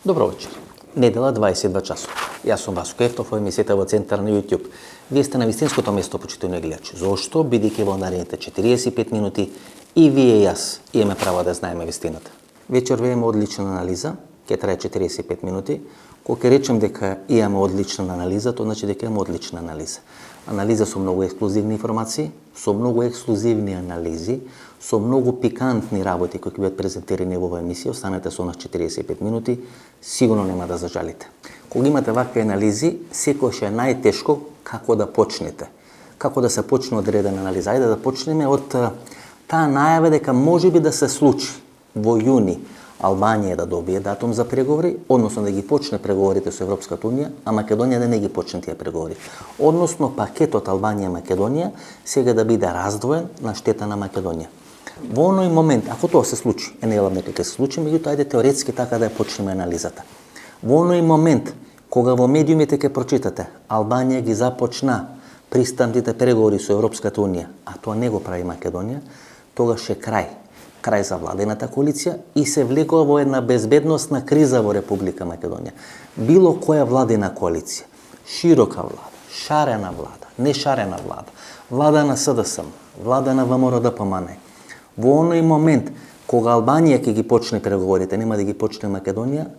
Добро вечер. Недела 22 часот. Јас сум Васко Ефтов, во емисијата во Центар на YouTube. Вие сте на вистинското место, почитувани гледачи. Зошто? Бидејќи во наредните 45 минути и вие и јас имаме право да знаеме вистината. Вечер имаме одлична анализа, ќе трае 45 минути. Кога ќе речем дека имаме одлична анализа, тоа значи дека имаме одлична анализа. Анализа со многу ексклузивни информации, со многу ексклузивни анализи, со многу пикантни работи кои ќе бидат презентирани во оваа емисија. Останете со нас 45 минути, сигурно нема да зажалите. Кога имате вакви анализи, секогаш е најтешко како да почнете. Како да се почне одредена анализа. Ајде да почнеме од таа најава дека можеби да се случи во јуни Албанија да добие датум за преговори, односно да ги почне преговорите со Европската унија, а Македонија да не ги почне тие преговори. Односно пакетот Албанија-Македонија сега да биде раздвоен на штета на Македонија. Во оној момент, ако тоа се случи, не елам дека ќе се случи, меѓутоа ајде теоретски така да ја почнеме анализата. Во оној момент, кога во медиумите ќе прочитате, Албанија ги започна пристапните преговори со Европската унија, а тоа не го прави Македонија, тогаш е крај за владената коалиција и се влегува во една безбедносна криза во Република Македонија. Било која владена коалиција, широка влада, шарена влада, нешарена влада, влада на СДСМ, влада на ВМРО-ДПМН, во оној момент кога Албанија ќе ги почне преговорите, нема да ги почне Македонија,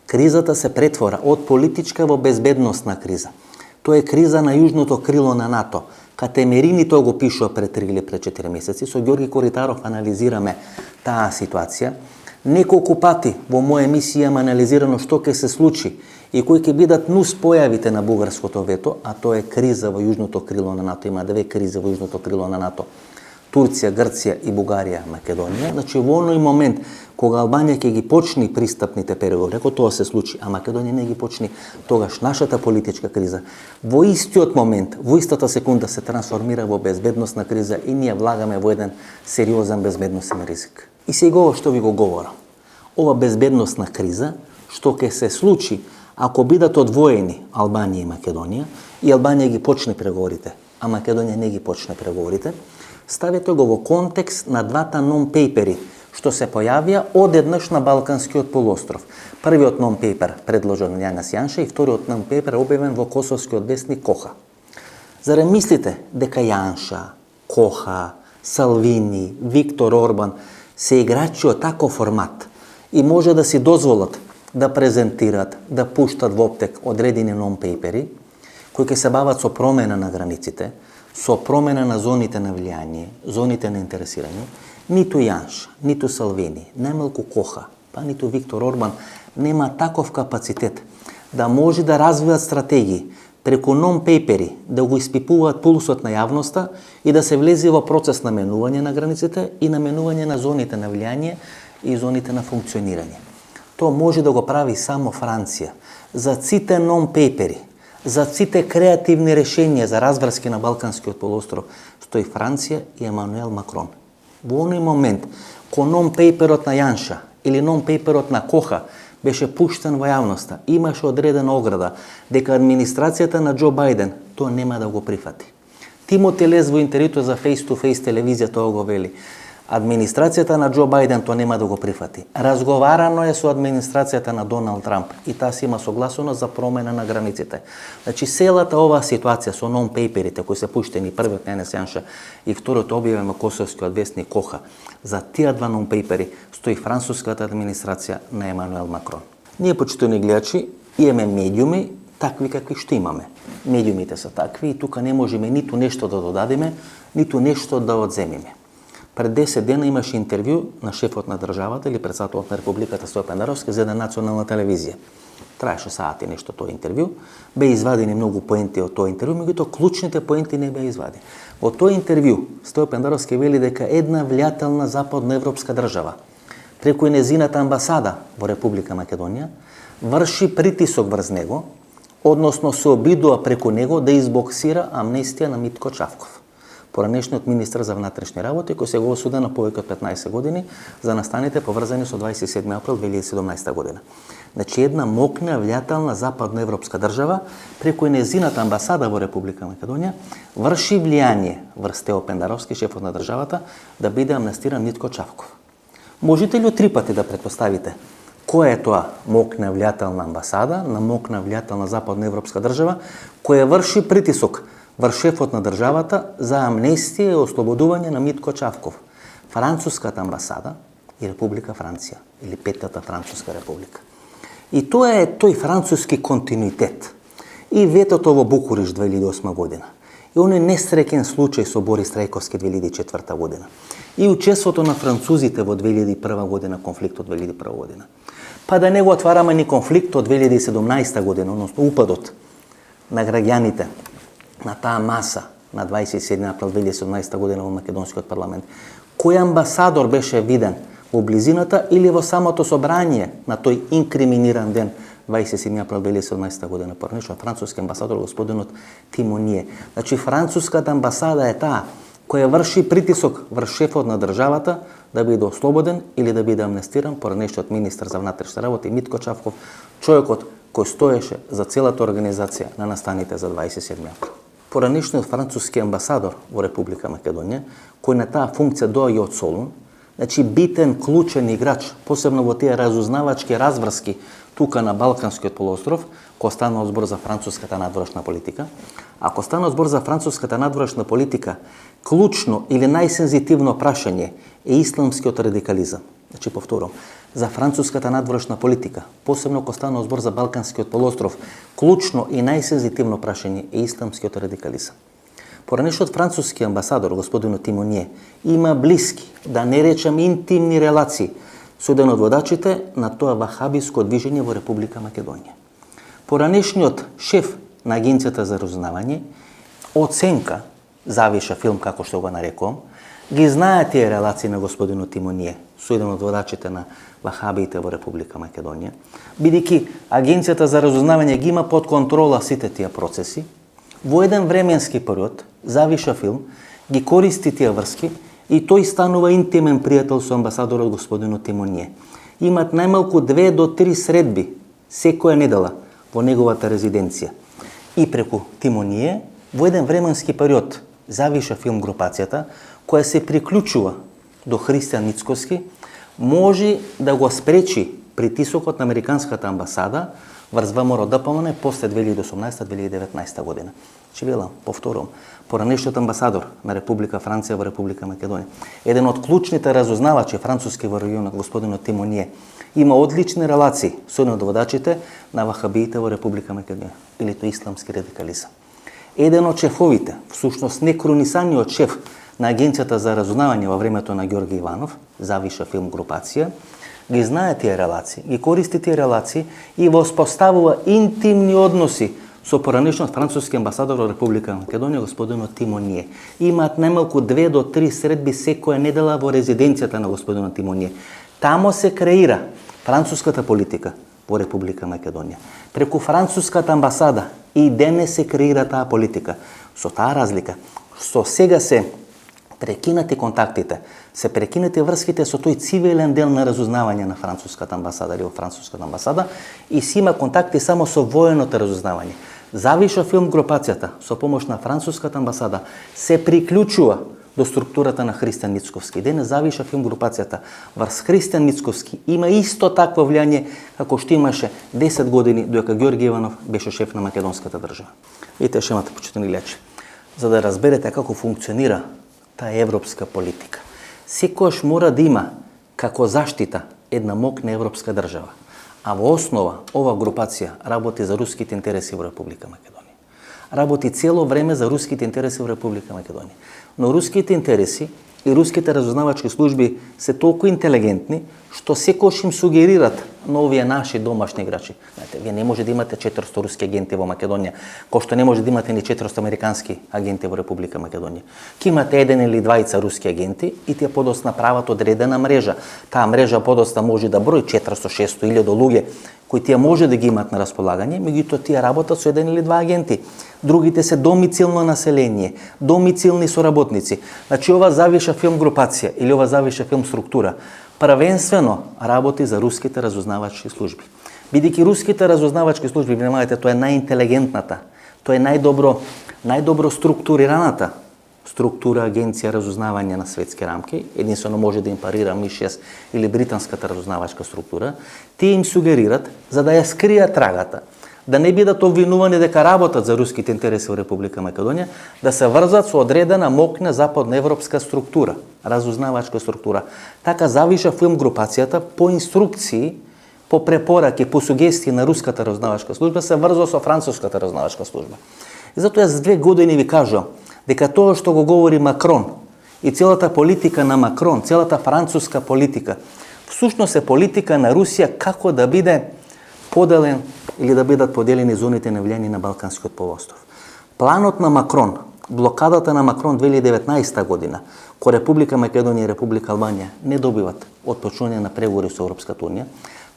кризата се претвора од политичка во безбедносна криза. Тоа е криза на јужното крило на НАТО. Катемерини тоа го пишува пред 3 или пред 4 месеци. Со Ѓорги Коритаров анализираме таа ситуација. Неколку пати во моја емисија имам анализирано што ќе се случи и кои ќе бидат нус појавите на бугарското вето, а тоа е криза во јужното крило на НАТО. Има две кризи во јужното крило на НАТО. Турција, Грција и Бугарија, Македонија. Значи во оној момент кога Албанија ќе ги почни пристапните преговори, ако тоа се случи, а Македонија не ги почни, тогаш нашата политичка криза во истиот момент, во истата секунда се трансформира во безбедносна криза и ние влагаме во еден сериозен безбедносен ризик. И сега ова што ви го говорам, ова безбедносна криза што ќе се случи ако бидат одвоени Албанија и Македонија и Албанија ги почне преговорите, а Македонија не ги почне преговорите, ставете го во контекст на двата нон-пейпери што се појавија одеднаш на Балканскиот полуостров. Првиот нон-пейпер предложен од Јанес Јанша и вториот нон-пейпер објавен во косовскиот весник Коха. Заре мислите дека Јанша, Коха, Салвини, Виктор Орбан се играчи од таков формат и може да си дозволат да презентират, да пуштат во оптек одредени нон-пейпери кои ќе се бават со промена на границите, со промена на зоните на влијание, зоните на интересирање, ниту Јанша, ниту Салвини, најмалку Коха, па ниту Виктор Орбан нема таков капацитет да може да развијат стратегии преку нон-пейпери, да го испипуваат пулсот на јавноста и да се влезе во процес на менување на границите и на менување на зоните на влијание и зоните на функционирање. Тоа може да го прави само Франција. За сите нон-пейпери, за сите креативни решенија за разврски на Балканскиот полуостров стои Франција и Емануел Макрон. Во оној момент, кога нон-пейперот на Јанша или нон-пейперот на Коха беше пуштен во јавноста, имаше одредена ограда дека администрацијата на Џо Бајден тоа нема да го прифати. Тимоти Лес во интервјуто за Face to Face телевизија тоа го вели. Администрацијата на Џо Бајден тоа нема да го прифати. Разговарано е со администрацијата на Доналд Трамп и таа си има согласуваност за промена на границите. Значи целата оваа ситуација со нон-пейперите кои се пуштени, првиот на Јанес Јанша и вториот објавен во косовскиот весник Коха, за тие два нон-пейпери стои француската администрација на Емануел Макрон. Ние, почитувани гледачи, имаме медиуми такви какви што имаме. Медиумите се такви и тука не можеме ниту нешто да додадеме, ниту нешто да одземеме. Пред 10 дена имаше интервју на шефот на државата или председателот на Републиката Стојан Пендаровски за една национална телевизија. Траеше сати нешто тоа интервју, бе извадени многу поенти од тоа интервју, меѓутоа клучните поенти не беа извадени. Во тоа интервју Стојан Пендаровски вели дека една влијателна западноевропска држава преку нејзината амбасада во Република Македонија врши притисок врз него, односно се обидува преку него да избоксира амнестија на Митко Чавков, поранешниот министар за внатрешни работи, кој се го осуден на повеќе од 15 години за настаните поврзани со 27 април 2017 година. Значи една мокна влијателна западноевропска држава преку нејзината амбасада во Република Македонија врши влијание врз Тео Пендаровски, шефот на државата, да биде амнестиран Митко Чавков. Можете ли од 3 пати да претпоставите Која е тоа мокна влијателна амбасада на мокна влијателна западноевропска држава која врши притисок врз шефот на државата за амнестија и ослободување на Митко Чавков. Француската амбасада и Република Франција, или Петата Француска република. И тоа е тој француски континуитет. И ветото во Букуриш 2008 година. И оној несреќен случај со Борис Трајковски 2004 година. И учеството на французите во 2001 година, конфликтот 2001 година. Па да не го отвараме ни конфликтот 2017 година, односно упадот на граѓаните на таа маса на 27 април 2017 година во Македонскиот парламент. Кој амбасадор беше виден во близината или во самото собрание на тој инкриминиран ден 27 април 2017 година, порнешо француски амбасадор господинот Тимоние. Значи француската амбасада е таа која врши притисок врз шефот на државата да биде ослободен или да биде амнестиран порнешниот министар за внатрешни работи Митко Чавков, човекот кој стоеше за целата организација на настаните за 27 април. Поранешниот француски амбасадор во Република Македонија, кој на таа функција доаѓа од Солун, значи битен, клучен играч, посебно во тие разузнавачки разврски тука на Балканскиот полуостров, кој станува збор за француската надворешна политика. Ако станува збор за француската надворешна политика, клучно или најсензитивно прашање е исламскиот радикализам. Значи, повторам, за француската надворешна политика, посебно кога станува збор за Балканскиот полуостров, клучно и најсензитивно прашање е исламскиот радикализам. Поранешниот француски амбасадор, господинот Тимоние, има блиски, да не речам интимни релации со еден од водачите на тоа вахабиско движење во Република Македонија. Поранешниот шеф на Агенцијата за разузнавање, оценка, завиша филм, како што го нарекувам, ги знае тие релации на господинот Тимоние со еден од водачите на вахабиите во Република Македонија, бидејќи Агенцијата за разузнавање ги има под контрола сите тие процеси. Во еден временски период, завиша филм, ги користи тие врски и тој станува интимен пријател со амбасадорот господинот Тимоние. Имат најмалку 2 до 3 средби секоја недела во неговата резиденција. И преку Тимоние, во еден временски период, завиша филм групацијата, која се приклучува до Христијан Мицкоски, може да го спречи притисокот на Американската амбасада врз ВМРО ДПМН после 2018-2019 година. Че велам, повторувам, поранешниот амбасадор на Република Франција во Република Македонија, еден од клучните разузнавачи француски во регионот, господинот Тимоние, има одлични релации со еден од водачите на вахабиите во Република Македонија, или тоа исламски радикализам. Еден од шефовите, всушност некронисаниот шеф на Агенцијата за разузнавање во времето на Ѓорги Иванов, завиша филм групација, ги знае тие релации, ги користи тие релации и воспоставува интимни односи со поранешниот француски амбасадор во Република Македонија, господинот Тимоние. Имаат најмалку 2 до 3 средби секоја недела во резиденцијата на господинот Тимоние. Тамо се креира француската политика во Република Македонија. Преку француската амбасада и денес се креира таа политика. Со таа разлика, што сега се прекинати контактите, се прекинати врските со тој цивилен дел на разузнавање на француската амбасада или во француската амбасада и си има контакти само со военото разузнавање. Завиша филм групацијата со помош на француската амбасада се приклучува до структурата на Христијан Мицковски. Денес завиша филм групацијата врз Христијан Мицковски има исто такво влијање како што имаше 10 години додека Ѓорги Иванов беше шеф на македонската држава. Видите шемата, почитани гледачи, за да разберете како функционира таа европска политика. Секојаш мора да има како заштита една мокна европска држава. А во основа ова групација работи за руските интереси во Република Македонија. Работи цело време за руските интереси во Република Македонија. Но руските интереси и руските разузнавачки служби се толку интелигентни што секојаш им сугерират на овие наши домашни играчи. Знаете, вие не може да имате 400 руски агенти во Македонија, кој што не може да имате ни 400 американски агенти во Република Македонија. Ке имате еден или двајца руски агенти и тие подоцна прават одредена мрежа. Таа мрежа подоцна може да брои 400-600 или до луѓе кои тие може да ги имат на располагање, меѓутоа тие работат со еден или два агенти. Другите се домицилно население, домицилни соработници. Значи ова завиша филм групација или ова завиша филм структура првенствено работи за руските разузнавачки служби. Бидејќи руските разузнавачки служби, внимавајте, тоа е најинтелигентната, тоа е најдобро структурираната структура, агенција, разузнавање на светски рамки, единствено може да им парира МИ-6 или британската разузнавачка структура, тие им сугерират за да ја скријат трагата, да не бидат обвинувани дека работат за руските интереси во Република Македонија, да се врзат со одредена мокна западноевропска структура, разузнавачка структура. Така завиша филм групацијата по инструкции, по препораки, по сугестии на руската разузнавачка служба се врза со француската разузнавачка служба. И затоа за 2 години ви кажувам дека тоа што го говори Макрон и целата политика на Макрон, целата француска политика, всушност е политика на Русија како да биде поделен или да бидат поделени зоните на влијание на Балканскиот полуостров. Планот на Макрон, блокадата на Макрон 2019 година, кој Република Македонија и Република Албанија не добиват отпочнување на преговори со Европската унија,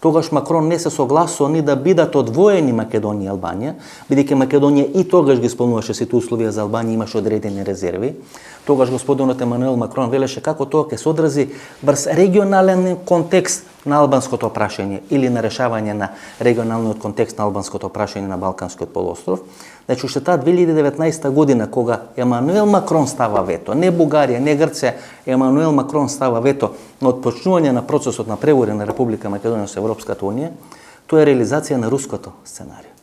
тогаш Макрон не се согласува ни да бидат одвоени Македонија и Албанија, бидејќи Македонија и тогаш ги исполнуваше сите условија за Албанија, имаше одредени резерви. Тогаш господинот Емануел Макрон велеше како тоа ќе се одрази врз регионален контекст на албанското прашање или на решавање на регионалниот контекст на албанското прашање на Балканскиот полуостров. Значи, уште таа 2019 година, кога Емануел Макрон става вето, не Бугарија, не Грција, Емануел Макрон става вето на отпочнување на процесот на преговори на Република Македонија со Европската унија, тоа е реализација на руското сценарио.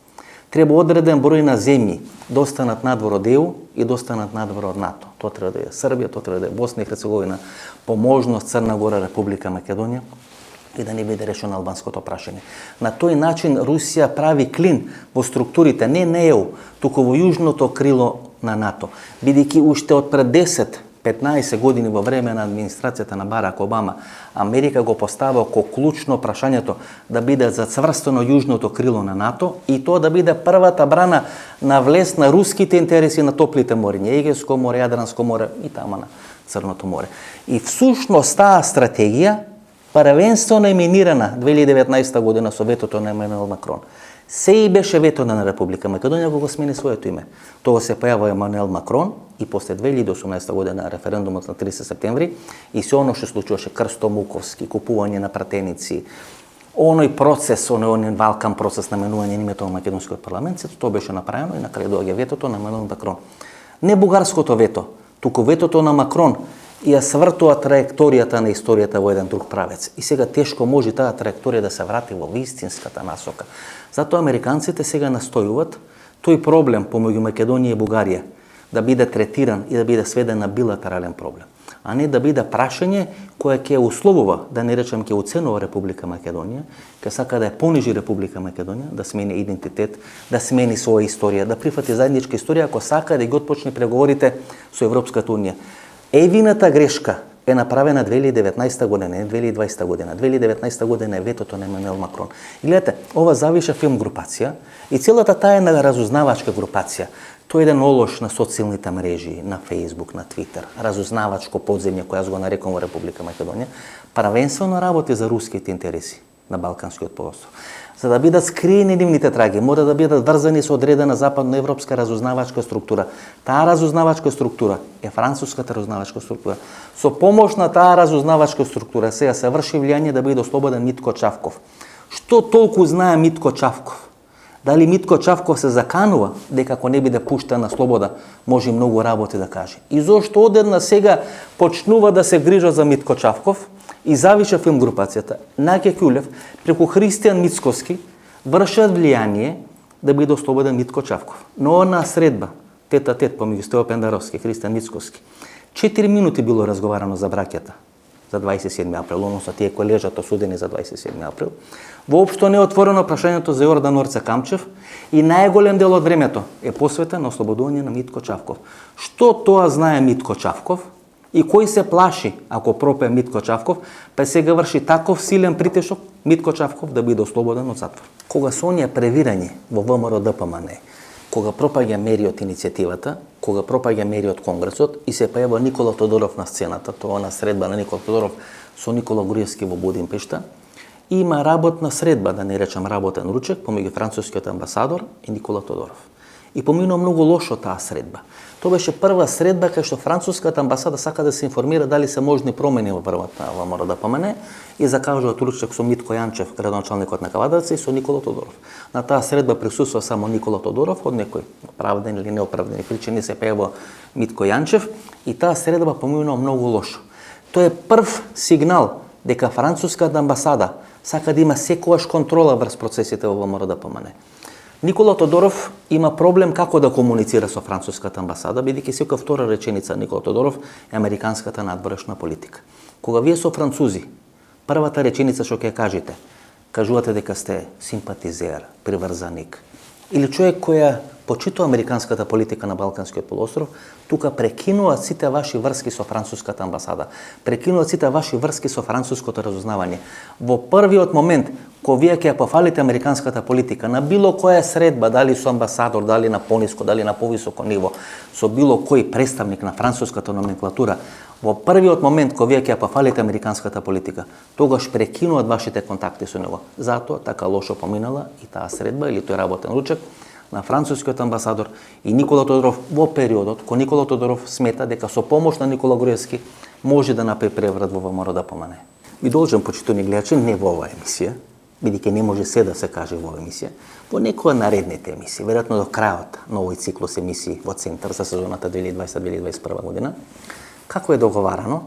Треба одреден број на земји да останат надвор од ЕУ и да останат надвор од НАТО. Тоа треба да е Србија, тоа треба да е Босна и Херцеговина, по можност Црна Гора, Република Македонија, и да не биде решено албанското прашање. На тој начин Русија прави клин во структурите не на ЕУ, туку во јужното крило на НАТО, бидејќи уште од пред 10-15 години во време на администрацијата на Барак Обама, Америка го поставува ко клучно прашањето да биде зацврстено јужното крило на НАТО и тоа да биде првата брана на влез на руските интереси на топлите мориња, Егејско море, Јадранско море и тама на Црното море. И всушност таа стратегија првенствено еминирана 2019 година со ветото на Емануел Макрон. Се и беше вето на Република Македонија кога смени своето име. Тоа се појавува Емануел Макрон и после 2018 година референдумот на 30 септември и се оно што случуваше Крсто Муковски, купување на пратеници, оној процес, оној Валкан процес на менување на името на македонскиот парламент, сето тоа беше направено и на крај доаѓа ветото на Емануел Макрон. Не бугарското вето, туку ветото на Макрон и ја свртува траекторијата на историјата во еден друг правец. И сега тешко може таа траекторија да се врати во вистинската насока. Затоа американците сега настојуваат тој проблем помеѓу Македонија и Бугарија да биде третиран и да биде сведен на билатерален проблем, а не да биде прашање кое ќе условува, да не речем ќе уценува Република Македонија, ќе сака да ја понижи Република Македонија, да смени идентитет, да смени своја историја, да прифати заедничка историја, ако сака да ги отпочне преговорите со Европската унија. Евината грешка е направена 2019 година, не 2020 година. 2019 година е ветото на Емануел Макрон. И гледате, ова завиша филм групација и целата таа е на разузнавачка групација. Тоа е еден олош на социјалните мрежи, на Facebook, на Twitter, разузнавачко подземје, кој јас го нарекувам во Република Македонија, првенствено работи за руските интереси на Балканскиот полуостров. За да бидат скриени нивните траги, мора да бидат врзани со одредена западноевропска разузнавачка структура. Таа разузнавачка структура е француската разузнавачка структура. Со помош на таа разузнавачка структура сега се врши влијание да биде ослободен Митко Чавков. Што толку знае Митко Чавков? Дали Митко Чавков се заканува дека ако не биде пуштен на слобода, може многу работи да каже. И зошто одедна сега почнува да се грижа за Митко Чавков и завиша филм групацијата. Наке Кјулев преку Христијан Мицкоски вршат влијание да биде ослободен Митко Чавков. Но на средба, тет-а-тет помеѓу Стево Пендаровски и Христијан Мицкоски, 4 минути било разговарано за браќата за 27 април, односно тие кои лежат осудени за 27 април. Воопшто не е отворено прашањето за Јордан Орце Камчев и најголем дел од времето е посветен на ослободување на Митко Чавков. Што тоа знае Митко Чавков и кој се плаши ако пропе Митко Чавков, па сега врши таков силен притишок Митко Чавков да биде ослободен од затвор. Кога се оние превирање во ВМРО ДПМН, кога пропаѓа мери од иницијативата, кога пропаѓа мери од Конгресот и се појава Никола Тодоров на сцената, тоа на средба на Никола Тодоров со Никола Груевски во Будимпешта, има работна средба, да не речам работен ручек, помеѓу францускиот амбасадор и Никола Тодоров. И поминува многу лошо таа средба. Тоа беше прва средба кај што француската амбасада сака да се информира дали се можни промени во првата во МРДПМН и закажува турчак со Митко Јанчев, градоначалникот на Кавадарци, и со Никола Тодоров. На таа средба присуствува само Никола Тодоров, од некои оправдани или неоправдани причини се појавува Митко Јанчев и таа средба поминува многу лошо. Тоа е прв сигнал дека француската амбасада сака да има секогаш контрола врз процесите во МРДПМН. Никола Тодоров има проблем како да комуницира со француската амбасада, бидејќи секоја втора реченица Никола Тодоров е американската надворешна политика. Кога вие со французи, првата реченица што ќе кажете, кажувате дека сте симпатизер, приврзаник, или човек кој почитува американската политика на Балканскиот полуостров, тука прекинуваат сите ваши врски со француската амбасада, прекинуваат сите ваши врски со француското разузнавање. Во првиот момент, кога вие ќе пофалите американската политика на било која средба, дали со амбасадор, дали на пониско, дали на повисоко ниво, со било кој представник на француската номенклатура, во првиот момент кога вие ќе пофалите американската политика, тогаш прекинуваат вашите контакти со него. Затоа така лошо поминала и таа средба или тој работен ручек на францускиот амбасадор и Никола Тодоров во периодот кога Никола Тодоров смета дека со помош на Никола Груевски може да направи преврат во МРДПМН. Ви должен, почитувани гледачи, не во оваа емисија, бидејќи не може се да се каже во оваа емисија, во некоја наредните емисии, веројатно до крајот на овој циклус емисии во Центар за сезоната 2020-2021 година, како е договарано,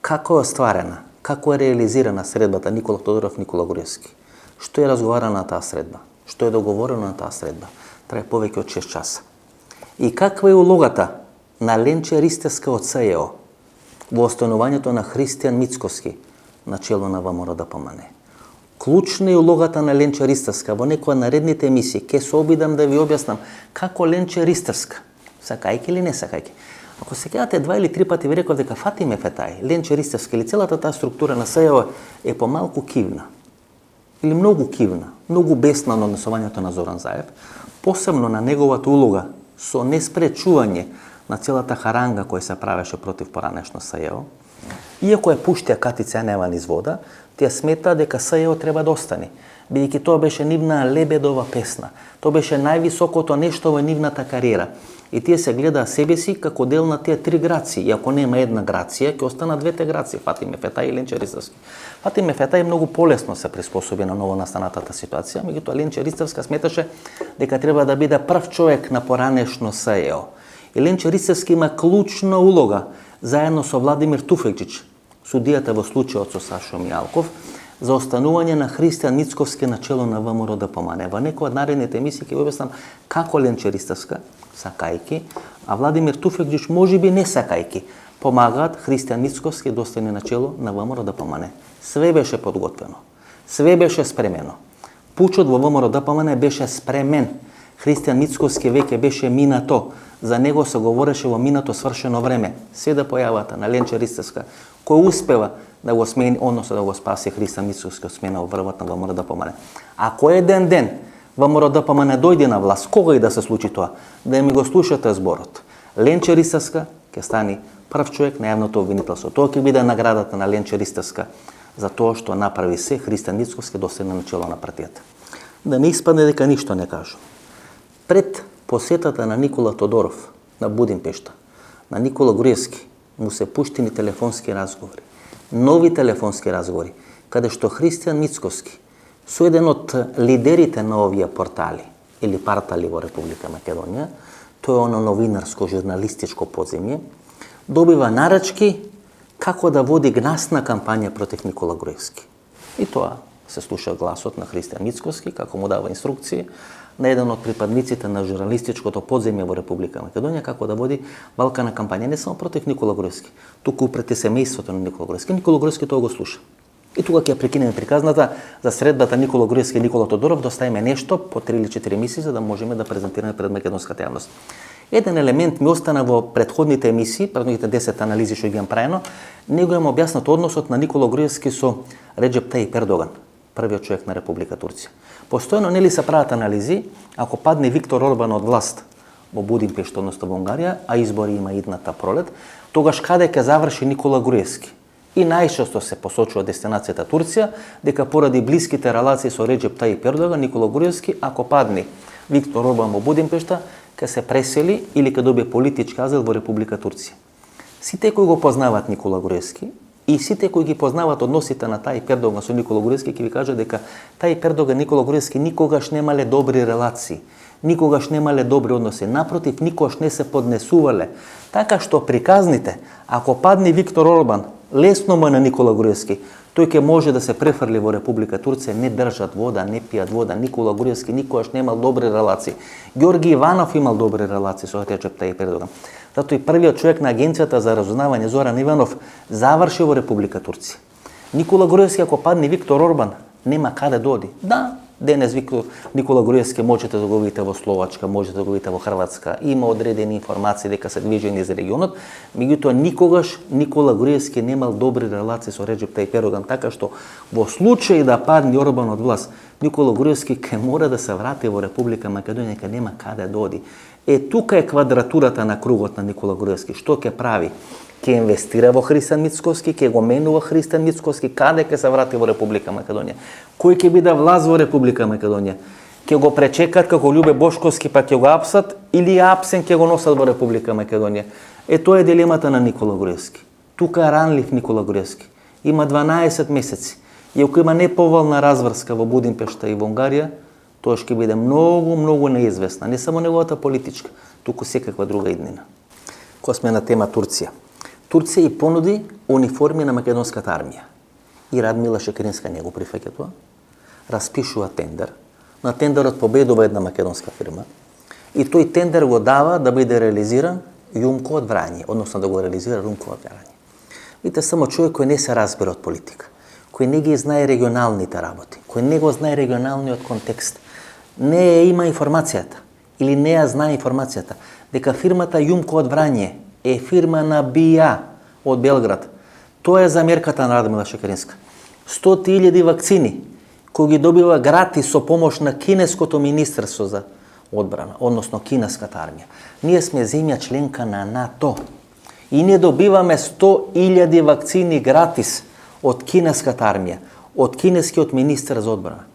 како е остварена, како е реализирана средбата Никола Тодоров-Никола Груевски, што е разговарано на таа средба, што е договорено на таа средба, трае повеќе од 6 часа. И каква е улогата на Ленче Ристевска од СЈО во останувањето на Христијан Мицкоски на чело на ВМРДПМН. Клучна е улогата на Ленче Ристевска во некоја наредните емисии. Ке се обидам да ви објаснам како Ленче Ристевска, сакајки или не сакајки. Ако се гледате 2 или 3 пати ви реков дека Фатиме Фетај, Ленче Ристевска или целата таа структура на СЈО е помалку кивна. Или многу кивна, многу бесна на однесувањето на Зоран Заев, посебно на неговата улога со неспречување на целата харанга која се правеше против поранешно СЈО. Иако е пуштија Катица Јанева низ вода, тие смета дека СЈО треба да остане, бидејќи тоа беше нивна лебедова песна. Тоа беше највисокото нешто во нивната кариера. И тие се гледа себе си како дел на тие 3 граци. И ако нема една грација, ќе останат 2 граци, Фатиме Фетај и Ленче Ристевски. Фатиме Фетај многу полесно се приспособи на новонастанатата ситуација, меѓутоа Ленче Ристевска сметаше дека треба да биде прв човек на поранешно СЈО. И Ленче Ристевски има клучна улога заедно со Владимир Туфекџиќ, судијата во случајот со Сашо Мијалков, за останување на Христијан Мицковски на чело на ВМРДПМН. Во некоја од наредните емисии ќе ви објаснам како Ленче Ристевска, сакајки, а Владимир Туфекџиќ можеби не сакајки, помагаат Христијан Мицковски да остане на чело на ВМРДПМН. Све беше подготвено, све беше спремено. Пучот во ВМРДПМН беше спремен. Христијан Мицковски веќе беше минато. За него се говореше во минато свршено време. Се да појавата на Ленче Ристевска, кој успева да го смени, односно да го спаси Христијан Мицковски од смена во врвот на ВМРДПМН. Ако еден ден ВМРДПМН дојде на власт, кога и да се случи тоа, да ми го слушате зборот. Ленче Ристевска ќе стани прв човек на јавното обвинителство. Тоа ќе биде наградата на Ленче Ристевска за тоа што направи се Христијан Мицковски да остане на чело на партијата. Да не испадне дека ништо не кажу. Пред посетата на Никола Тодоров на Будимпешта, на Никола Груевски, му се пуштени телефонски разговори. Нови телефонски разговори, каде што Христијан Мицковски, со еден од лидерите на овие портали или партали во Република Македонија, тоа е оно новинарско, журналистичко подземје, добива нарачки како да води гнасна кампања против Никола Груевски. И тоа се слуша гласот на Христијан Мицковски, како му дава инструкции на еден од припадниците на журналистичкото подземје во Република Македонија, како да води балкана кампања не само против Никола Груевски, туку пред семејството на Никола Груевски. Никола Груевски тоа го слуша. И тука ќе прекинеме приказната за средбата Никола Груевски и Никола Тодоров, да оставиме нешто по 3 или 4 емисии за да можеме да презентираме пред македонската јавност. Еден елемент ми остана во претходните емисии, претходните 10 анализи што ги имам праено, него им објаснат односот на Никола Груевски со Реџеп Тајип Ердоган, првиот човек на Република Турција. Постојано нели се прават анализи, ако падне Виктор Орбан од власт во Будимпешта, односно во Унгарија, а избори има идната пролет, тогаш каде ќе заврши Никола Груевски? И најчесто се посочува дестинацијата Турција, дека поради блиските релации со Реџеп Тајип Ердоган, Никола Груевски, ако падне Виктор Орбан во Будимпешта, ке се пресели или ке добие политички азил во Република Турција. Сите кои го познаваат Никола Груевски и сите кои ги познаваат односите на Тајип Ердоган со Никола Груевски ќе ви кажат дека Тајип Ердоган и Никола Груевски никогаш немале добри релации, никогаш немале добри односи. Напротив, никогаш не се поднесувале. Така што приказните, ако падне Виктор Орбан, лесно му на Никола Груевски, тој ќе може да се префрли во Република Турција, не држат вода, не пијат вода. Никола Груевски никогаш немал добри релации. Георги Иванов имал добри релации со Реджеп Тајип Ердоган. Затоа и првиот човек на Агенцијата за разузнавање Зоран Иванов заврши во Република Турција. Никола Груевски, ако падне Виктор Орбан, нема каде да оди. Да, денес Никола Груевски можете да го видите во Словачка, можете да го видите во Хрватска. Има одредени информации дека се движи низ регионот, меѓутоа никогаш Никола Груевски немал добри релации со Реджеп Тајип Ердоган, така што во случај да падне Орбан од власт, Никола Груевски ќе мора да се врати во Република Македонија, каде нема каде да оди. Тука е квадратурата на кругот на Никола Груевски. Што ќе прави? Ќе инвестира во Христијан Мицкоски, ќе го менува Христијан Мицкоски, каде ќе се врати во Република Македонија? Кој ќе биде власт во Република Македонија? Ќе го пречекат како Љубе Бошковски па ќе го апсат или апсен ќе го носат во Република Македонија? Тоа е дилемата на Никола Груевски. Тука е ранлив Никола Груевски. Има 12 месеци. И ако има неповолна разврска во Будимпешта и во Унгарија, тоа ќе биде многу неизвестна. Не само неговата политичка, туку секаква друга иднина. Кога сме на тема Турција. Турција и понуди униформи на македонската армија. И Радмила Шекеринска не го прифаќа тоа. Распишува тендер. На тендерот победува една македонска фирма. И тој тендер го дава да биде реализиран Јумко од Врање, односно да го реализира Јумко од Врање. Видите, само човек кој не се разбира од политика, кој не ги знае регионалните работи, кој не го знае регионалниот контекст, не ја има информацијата или не ја знае информацијата дека фирмата Јумко од Врање е фирма на БИА од Белград. Тоа е замерката на Радмила Шекеринска. 100.000 вакцини кои ги добива гратис со помош на кинеското министерство за одбрана, односно кинеската армија. Ние сме земја членка на НАТО и не добиваме 100.000 вакцини гратис од кинеската армија, од кинескиот министер за одбрана.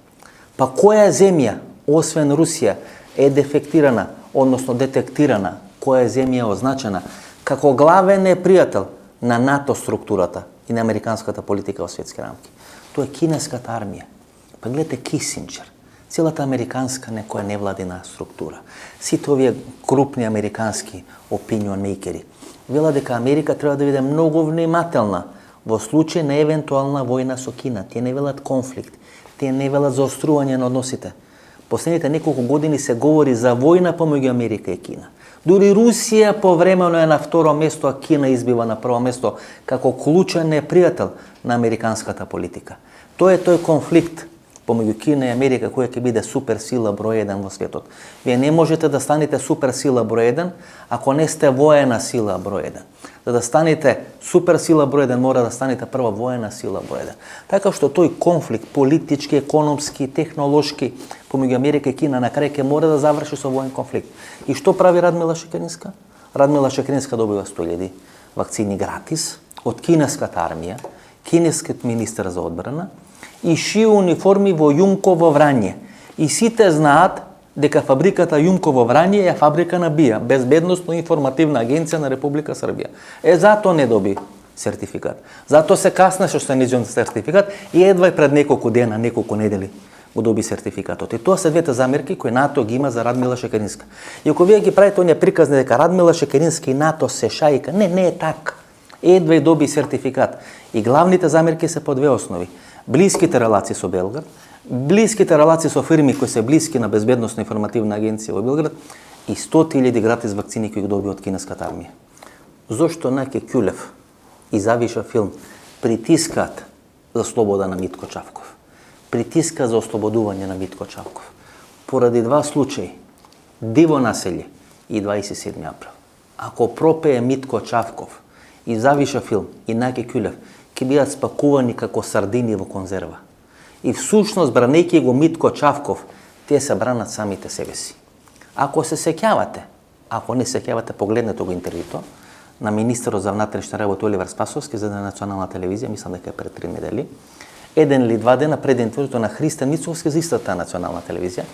Па која земја, освен Русија, е дефектирана, односно детектирана, која земја е означена како главен непријател на НАТО структурата и на американската политика во светски рамки? Тоа е кинеската армија. Па гледате Кисинџер, целата американска некоја невладина структура, сите овие крупни американски опинион мейкери, велат дека Америка треба да биде многу внимателна во случај на евентуална војна со Кина. Тие не велат конфликт, тие не велат заострување на односите. Последните неколку години се говори за војна помеѓу Америка и Кина. Дури Русија повремено е на второ место, а Кина избива на прво место како клучен непријател на американската политика. Тоа е тој конфликт помеѓу Кина и Америка која ќе биде суперсила број 1 во светот. Вие не можете да станете суперсила број 1 ако не сте воена сила број 1. За да станете суперсила број 1 мора да станете прва воена сила број 1. Така што тој конфликт политички, економски, технолошки помеѓу Америка и Кина на крај ќе мора да заврши со воен конфликт. И што прави Радмила Шекеринска? Радмила Шекеринска добива 100.000 вакцини гратис од кинеската армија, кинескиот министер за одбрана и шие униформи во Јумко во Врање. И сите знаат дека фабриката Јумко во Врање е фабрика на БИА, Безбедносно информативна агенција на Република Србија. Затоа не доби сертификат. Затоа се каснеше со нејзиниот сертификат и едва пред неколку дена, неколку недели го доби сертификатот. И тоа се двете замерки кои НАТО ги има за Радмила Шекеринска. И ако вие ги правите оние приказни дека Радмила Шекеринска и НАТО се шајка, не е така. Едва и доби сертификат. И главните замерки се по две основи. Блиските релации со Белград, блиските релации со фирми кои се блиски на Безбедносно информативна агенција во Белград и 100.000 гратис вакцини кои ги доби од кинеската армија. Зошто Наке Кюлев и Завиша филм притискаат за слобода на Митко Чавков? Притиска за ослободување на Митко Чавков. Поради два случаи, диво населје и 27 април. Ако пропее Митко Чавков и Завиша филм и Наке Кюлев, ќе бидат спакувани како сардини во конзерва. И всушност, бранејќи го Митко Чавков, тие се бранат самите себе си. Ако се сеќавате, ако не сеќавате, погледнете го интервјуто на министерот за внатрешни работи Оливер Спасовски за национална телевизија, мислам дека е пред 3 недели, еден или два дена пред интервјуто на Христијан Мицкоски за истата национална телевизија,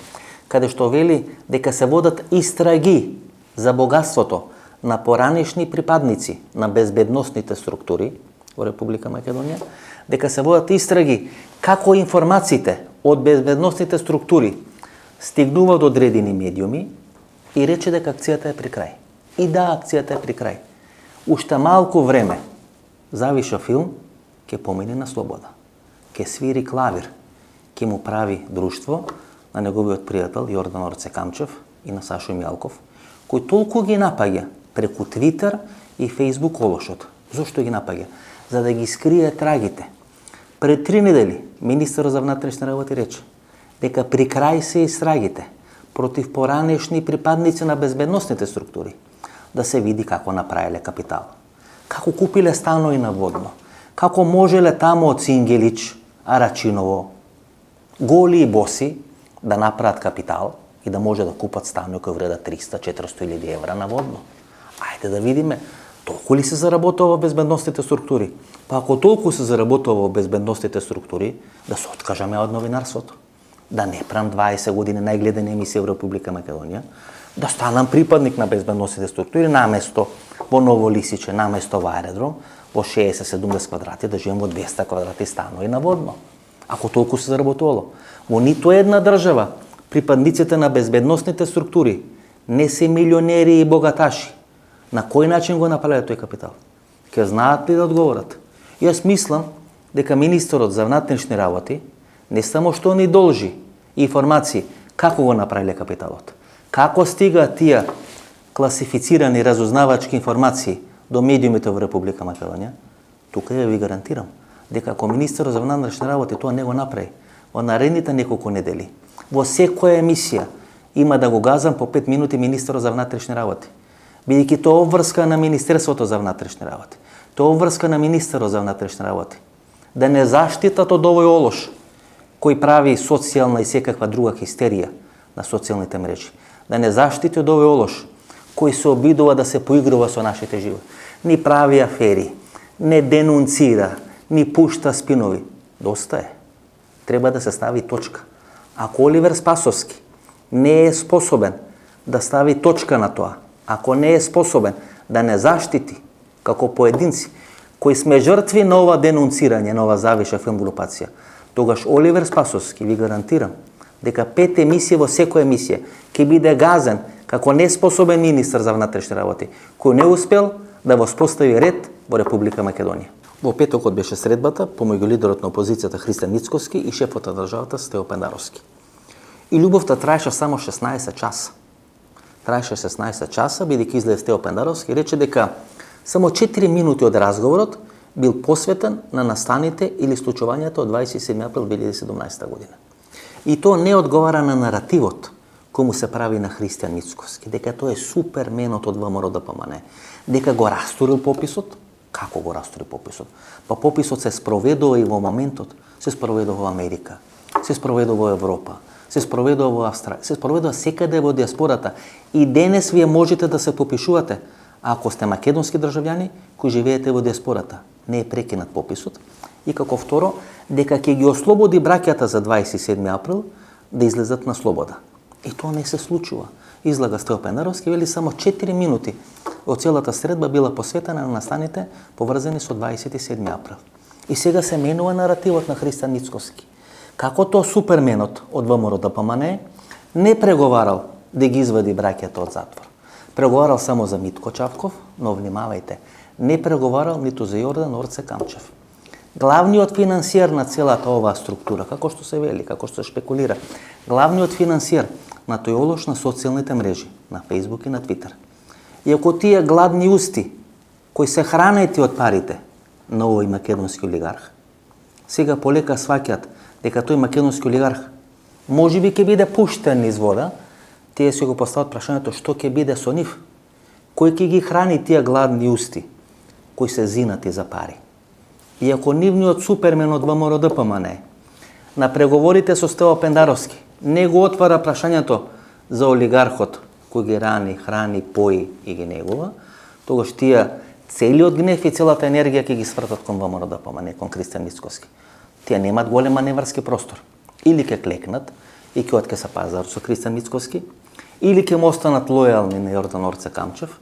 каде што вели дека се водат истраги за богатството на поранешни припадници на безбедносните структури во Република Македонија, дека се водат истраги како информациите од безбедносните структури стигнува до одредени медиуми и рече дека акцијата е при крај. И да, акцијата е при крај. Уште малку време завиша филм, ќе помине на слобода. Ќе свири клавир, ќе му прави друштво на неговиот пријател Јордан Орце Камчев и на Сашо Мјалков, кој толку ги напаѓа преку Твитер и Фејсбук олошот. Зошто ги напаѓа? За да ги скрие трагите. Пред 3 недели министерот за внатрешни работи рече дека при крај се истрагите против поранешни припадници на безбедносните структури, да се види како направиле капитал, како купиле станови на водно, како можеле тамо од Сингелич, Арачиново, голи и боси да направат капитал и да може да купат станови кои вредат 300-400 илјади евра на водно. Ајде да видиме, толку ли се заработува во безбедносните структури? Па ако толку се заработува во безбедносните структури, да се откажаме од новинарството. Да не правам 20 години најгледани емисија во Република Македонија, да станам припадник на безбедносните структури, наместо во Ново Лисиче, наместо во аеродром, во 60-70 квадрати, да живеем во 200 квадрати станови на водно. Ако толку се заработувало. Во ниту една држава, припадниците на безбедносните структури не се милионери и богаташи. На кој начин го направиле тој капитал? Ке знаат ли да одговорат? Јас мислам дека министерот за внатрешни работи не само што ни должи информации како го направиле капиталот, како стига тие класифицирани разузнавачки информации до медиумите во Република Македонија, тука ја ви гарантирам дека ако министерот за внатрешни работи тоа не го направи во наредните неколку недели, во секоја емисија има да го газам по 5 минути министерот за внатрешни работи, бидејќи тоа обврска на Министерството за внатрешни работи, тоа обврска на министерот за внатрешни работи, да не заштитат од овој олош кој прави социјална и секаква друга хистерија на социјалните мрежи, да не заштити од овој олош кој се обидува да се поигрува со нашите животи, ни прави афери, не денунцира, ни пушта спинови. Доста е. Треба да се стави точка. Ако Оливер Спасовски не е способен да стави точка на тоа, ако не е способен да не заштити како поединци кои сме жртви на ова денунцирање, на ова завиша филм групација, тогаш Оливер Спасовски ви гарантирам дека 5 емисија во секоја емисија ќе биде газен како неспособен министер за внатрешни работи, кој не успел да воспостави ред во Република Македонија. Во петокот беше средбата помеѓу лидерот на опозицијата Христијан Мицкоски и шефот на државата Стево Пендаровски. И љубовта траеше само 16 часа. Траеше 16 часа, бидејќи излезе Стево Пендаровски и рече дека само 4 минути од разговорот бил посветен на настаните или случувањата од 27 април 2017 година. И тоа не одговара на наративот кој му се прави на Христијан Мицкоски, дека тој е суперменот од ВМРО ДПМН, дека го растурил пописот. Како го растури пописот? Па пописот се спроведува и во моментот, се спроведува во Америка, се спроведува во Европа, се спроведува во Австралија, се спроведува секаде во диаспората. И денес вие можете да се попишувате, ако сте македонски државјани кои живеете во диаспората. Не е прекинат пописот. И како второ, дека ќе ги ослободи браќата за 27 април да излезат на слобода. И тоа не се случува. Излага Стево Пендаровски, вели само 4 минути од целата средба била посветена на настаните поврзани со 27 април. И сега се менува наративот на Христијан Мицкоски. Како тоа суперменот од ВМРО ДПМН не преговарал да ги извади браќата од затвор. Преговарал само за Митко Чавков, но внимавајте, не преговарал ниту за Јордан Орце Камчев. Главниот финансиер на целата оваа структура, како што се вели, како што се шпекулира, главниот финансиер на тој олош на социјалните мрежи, на Фејсбук и на Твитер. И ако тие гладни усти, кои се хранети од парите на овој македонски олигарх, сега полека сваќаат дека тој македонски олигарх можеби ќе биде пуштен низ вода, тие се го постават прашањето што ќе биде со нив, кој ќе ги храни тие гладни усти, кои се зинати за пари. И ако нивниот супермен од ВМРО ДПМН на преговорите со Стево Пендаровски не го отвара прашањето за олигархот кој ги храни, пои и ги негува, тогаш тие целиот гнев и целата енергија ќе ги свртат кон ВМРО ДПМН, кон Христијан Мицкоски. Тие немат голем маневарски простор. Или ќе клекнат и ќе од ке се пазар со Христијан Мицкоски, или ќе му останат лојални на Јордан Орце Камчев,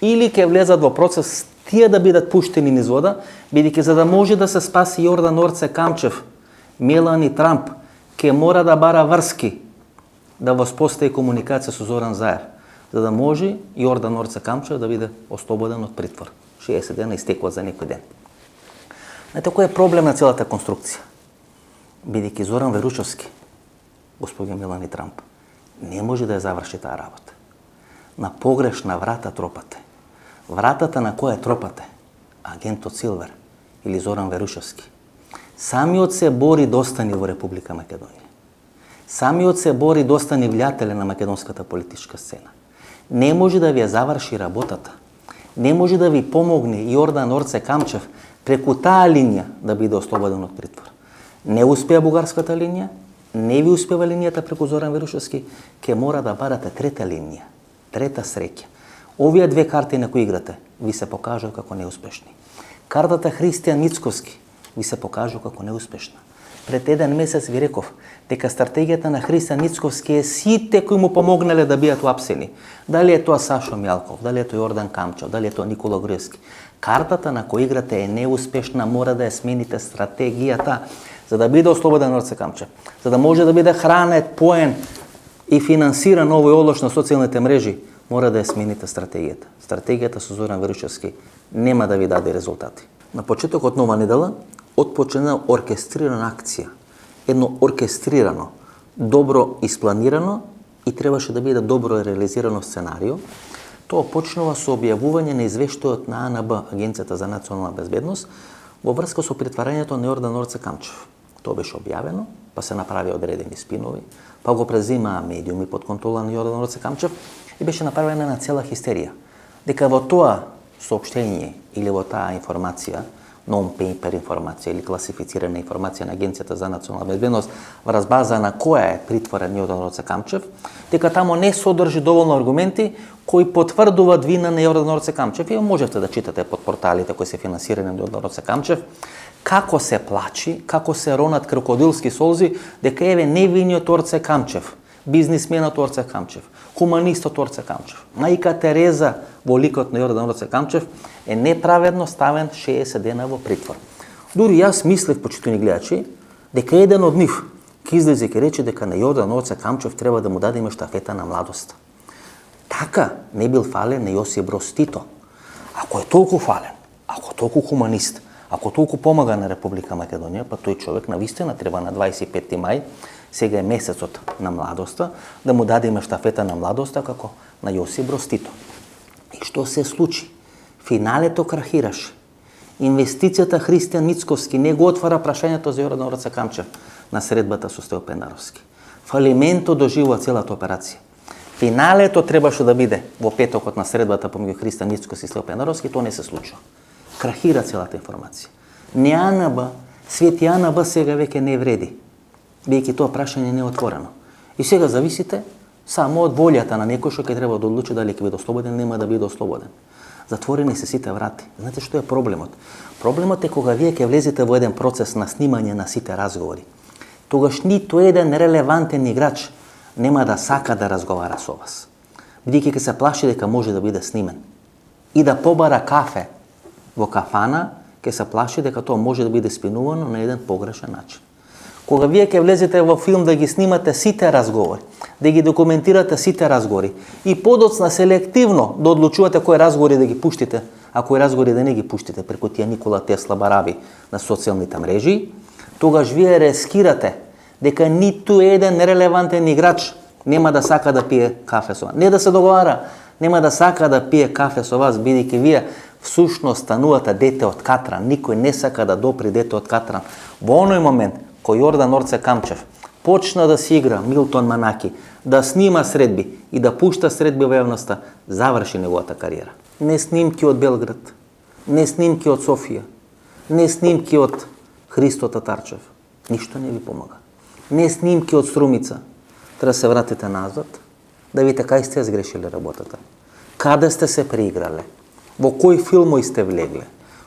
или ќе влезат во процес тие да бидат пуштени низ вода, бидејќи за да може да се спаси Јордан Орце Камчев, Мелани Трамп ќе мора да бара врски да воспостави комуникација со Зоран Заев, за да може Јордан Орце Камчев да биде ослободен од притвор. 60 дена истекува за некој ден. Знаете кој е проблем на целата конструкција? Бидејќи Зоран Верушевски, господин Мелани Трамп, не може да ја заврши таа работа. На погрешна врата тропате. Вратата на која тропате? Агентот Силвер или Зоран Верушевски. Самиот се бори да остане во Република Македонија. Самиот се бори да остане влијателен на македонската политичка сцена. Не може да ви ја заврши работата. Не може да ви помогне Јордан Орце Камчев преку таа линија да биде ослободен од притвор. Не успеа бугарската линија, не ви успева линијата преку Зоран Верушевски, ќе мора да барате трета линија, трета среќа. Овие две карти на кои играте ви се покажува како неуспешни. Картата Христијан Мицкоски ви се покажува како неуспешна. Пред еден месец ви реков дека стратегијата на Христијан Мицкоски е сите кои му помогнале да бидат уапсени. Дали е тоа Сашо Мјалков, дали е тоа Јордан Камчев, дали е тоа Никола Груевски. Картата на која играте е неуспешна, мора да ја смените стратегијата за да биде ослободен Орце Камчев, за да може да биде хранет, поен и финансиран овој олош на социјалните мрежи, мора да ја смените стратегијата. Стратегијата со Зоран Верушевски нема да ви даде резултати. На почетокот на оваа недела отпочна оркестрирана акција. Едно оркестрирано, добро испланирано и требаше да биде добро реализирано сценарио. Тоа почнува со објавување на извештајот на АНБ, Агенцијата за национална безбедност, во врска со притварањето на Јордан Орце Камчев. Тоа беше објавено, па се направи одредени спинови, па го презимаа медиуми под контрола на Јордан Орце Камчев и беше направена на цела хистерија. Дека во тоа соопштење или во таа информација, non-paper информација или класифицирана информација на Агенцијата за национална безбедност врз база на која е притворен Јордан Орце Камчев, дека тамо не содржи доволно аргументи кои потврдуваат вина на Јордан Орце Камчев. И можете да читате под порталите кои се финансирани од Јордан Орце Камчев, како се плачи, како се ронат крокодилски солзи, дека еве невиниот Орце Камчев, бизнисменот Орце Камчев, хуманистот Орце Камчев, мајка Тереза во ликот на Јордан Орце Камчев е неправедно ставен 60 дена во притвор. Дури јас мислев, почитувани гледачи, дека еден од нив ќе излезе и ќе рече дека на Јордан Орце Камчев треба да му дадеме штафета на младост. Така не бил фален на Јосип Броз Тито. Ако е толку фален, ако толку хуманист, ако толку помага на Република Македонија, па тој човек навистина треба на 25 мај, сега е месецот на младоста, да му дадеме штафета на младоста како на Јосип Броз Тито. И што се случи? Финалето крахираше. Инвестицијата Христијан Мицкоски не го отвара прашањето за Јордан Орце Камчев на средбата со Стево Пенаровски. Фалименто доживува целата операција. Финалето требаше да биде во петокот на средбата помеѓу Христијан Мицкоски и Стево Пенаровски, тоа не се случува. Крахира целата информација. Не АНБ, свети АНБ сега веќе не вреди, бидејќи тоа прашање не е отворено. И сега зависите само од волјата на некој што ќе треба да одлучи дали ќе биде ослободен, нема да биде ослободен. Затворени се сите врати. Знаете што е проблемот? Проблемот е кога вие ќе влезете во еден процес на снимање на сите разговори. Тогаш ниту еден релевантен играч нема да сака да разговара со вас, бидејќи ќе се плаши дека може да биде снимен. И да побара кафе во кафана, ќе се плаши дека тоа може да биде спинувано на еден погрешен начин. Кога вие ќе влезете во филм да ги снимате сите разговори, да ги документирате сите разговори и подоцна селективно да одлучувате кои разговори да ги пуштите, а кои разговори да не ги пуштите преку тие Никола Тесла барави на социјалните мрежи, тогаш вие рискирате дека ниту еден релевантен играч нема да сака да пие кафе со вас. Не да се договара, нема да сака да пие кафе со вас, бидејќи вие всушност станувате дете од катран. Никој не сака да допри дете од катран. Во оној момент кој Јордан Орце Камчев почна да си игра Милтон Манаки, да снима средби и да пушта средби во јавноста, заврши неговата кариера. Не снимки од Белград, не снимки од Софија, не снимки од Христо Татарчев. Ништо не ви помага. Не снимки од Струмица. Треба да се вратите назад, да видите кај сте сгрешили работата. Каде сте се преиграле? Во кој филмој сте влегле?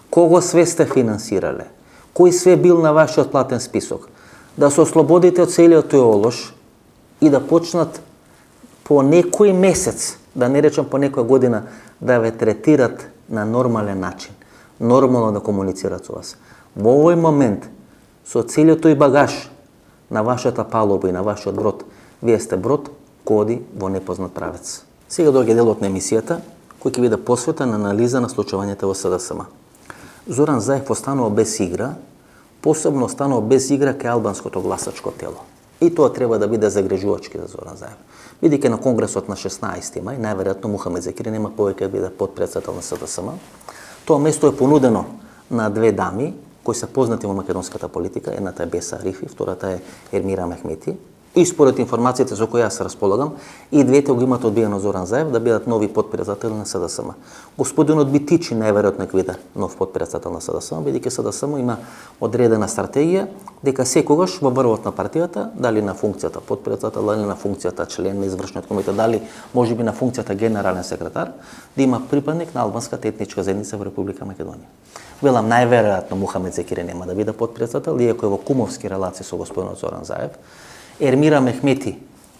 Кого све сте финансирале? Кој све бил на вашиот платен список? Да се ослободите од целиот тој олош и да почнат по некој месец, да не речам по некоја година, да ве третират на нормален начин, нормално да комуницират со вас. Во овој момент, со целиот тој багаж на вашата палуба и на вашиот брод, вие сте брод кој оди во непознат правец. Сега доаѓа делот на емисијата, кој ќе биде посветен на анализа на случувањата во СДСМ. Зоран Заев останува без игра, посебно останува без игра кај албанското гласачко тело. И тоа треба да биде загрижувачки за Зоран Заев. Бидејќи на конгресот на 16 мај, најверојатно Мухамед Зекири нема повеќе да биде подпредседател на СДСМ. Тоа место е понудено на две дами кои се познати во македонската политика. Едната е Беса Арифи, втората е Ермира Мехмети. И според информациите со кои јас располагам, и двете го имат одбиено Зоран Заев да бидат нови подпредседатели на СДСМ. Господинот Битичи најверојатно ќе биде нов подпредседател на СДСМ, бидејќи СДСМ има одредена стратегија дека секогаш во врвот на партијата, дали на функцијата подпредседател, дали на функцијата член на извршниот комитет, дали можеби на функцијата генерален секретар, да има припадник на албанската етничка заедница во Република Македонија. Велам, најверојатно Мухамед Зекири нема да биде подпредседател, иако е во кумовски релации со господинот Зоран Заев. Ермира Мехмети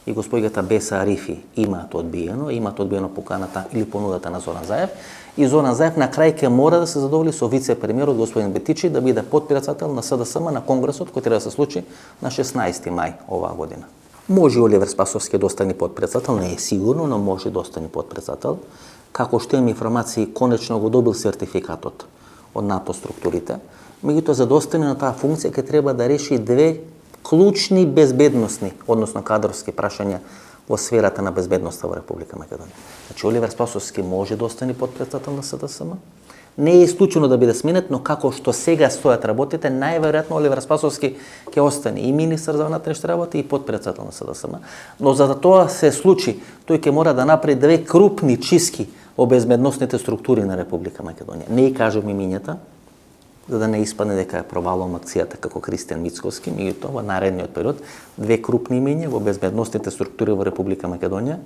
и господјата Беса Арифи имаат одбиено поканата или понудата на Зоран Заев, и Зоран Заев на крај ќе мора да се задоволи со вице-премиерот господин Бетичи да биде подпредседател на СДСМ на конгресот кој треба да се случи на 16 мај оваа година. Може Оливер Спасовски да остане подпредседател, не е сигурно, но може да остане подпредседател. Како што имам информации, конечно го добил сертификатот од НАТО структурите, меѓутоа за да остане на таа функција ќе треба да реши две клучни безбедносни, односно кадровски прашања во сферата на безбедноста во Република Македонија. Значи Оливер Спасовски може да остане подпредседател на СДСМ. Не е исклучено да биде сменет, но како што сега стојат работите, најверојатно Оливер Спасовски ќе остане и министер за внатрешни работи и подпредседател на СДСМ. Но за да тоа се случи, тој ќе мора да направи две крупни чистки во безбедносните структури на Република Македонија. Не и кажам имињата, за да не испадне дека е провалом акцијата како Кристијан Мицковски, меѓутоа во наредниот период две крупни имиња во безбедносните структури во Република Македонија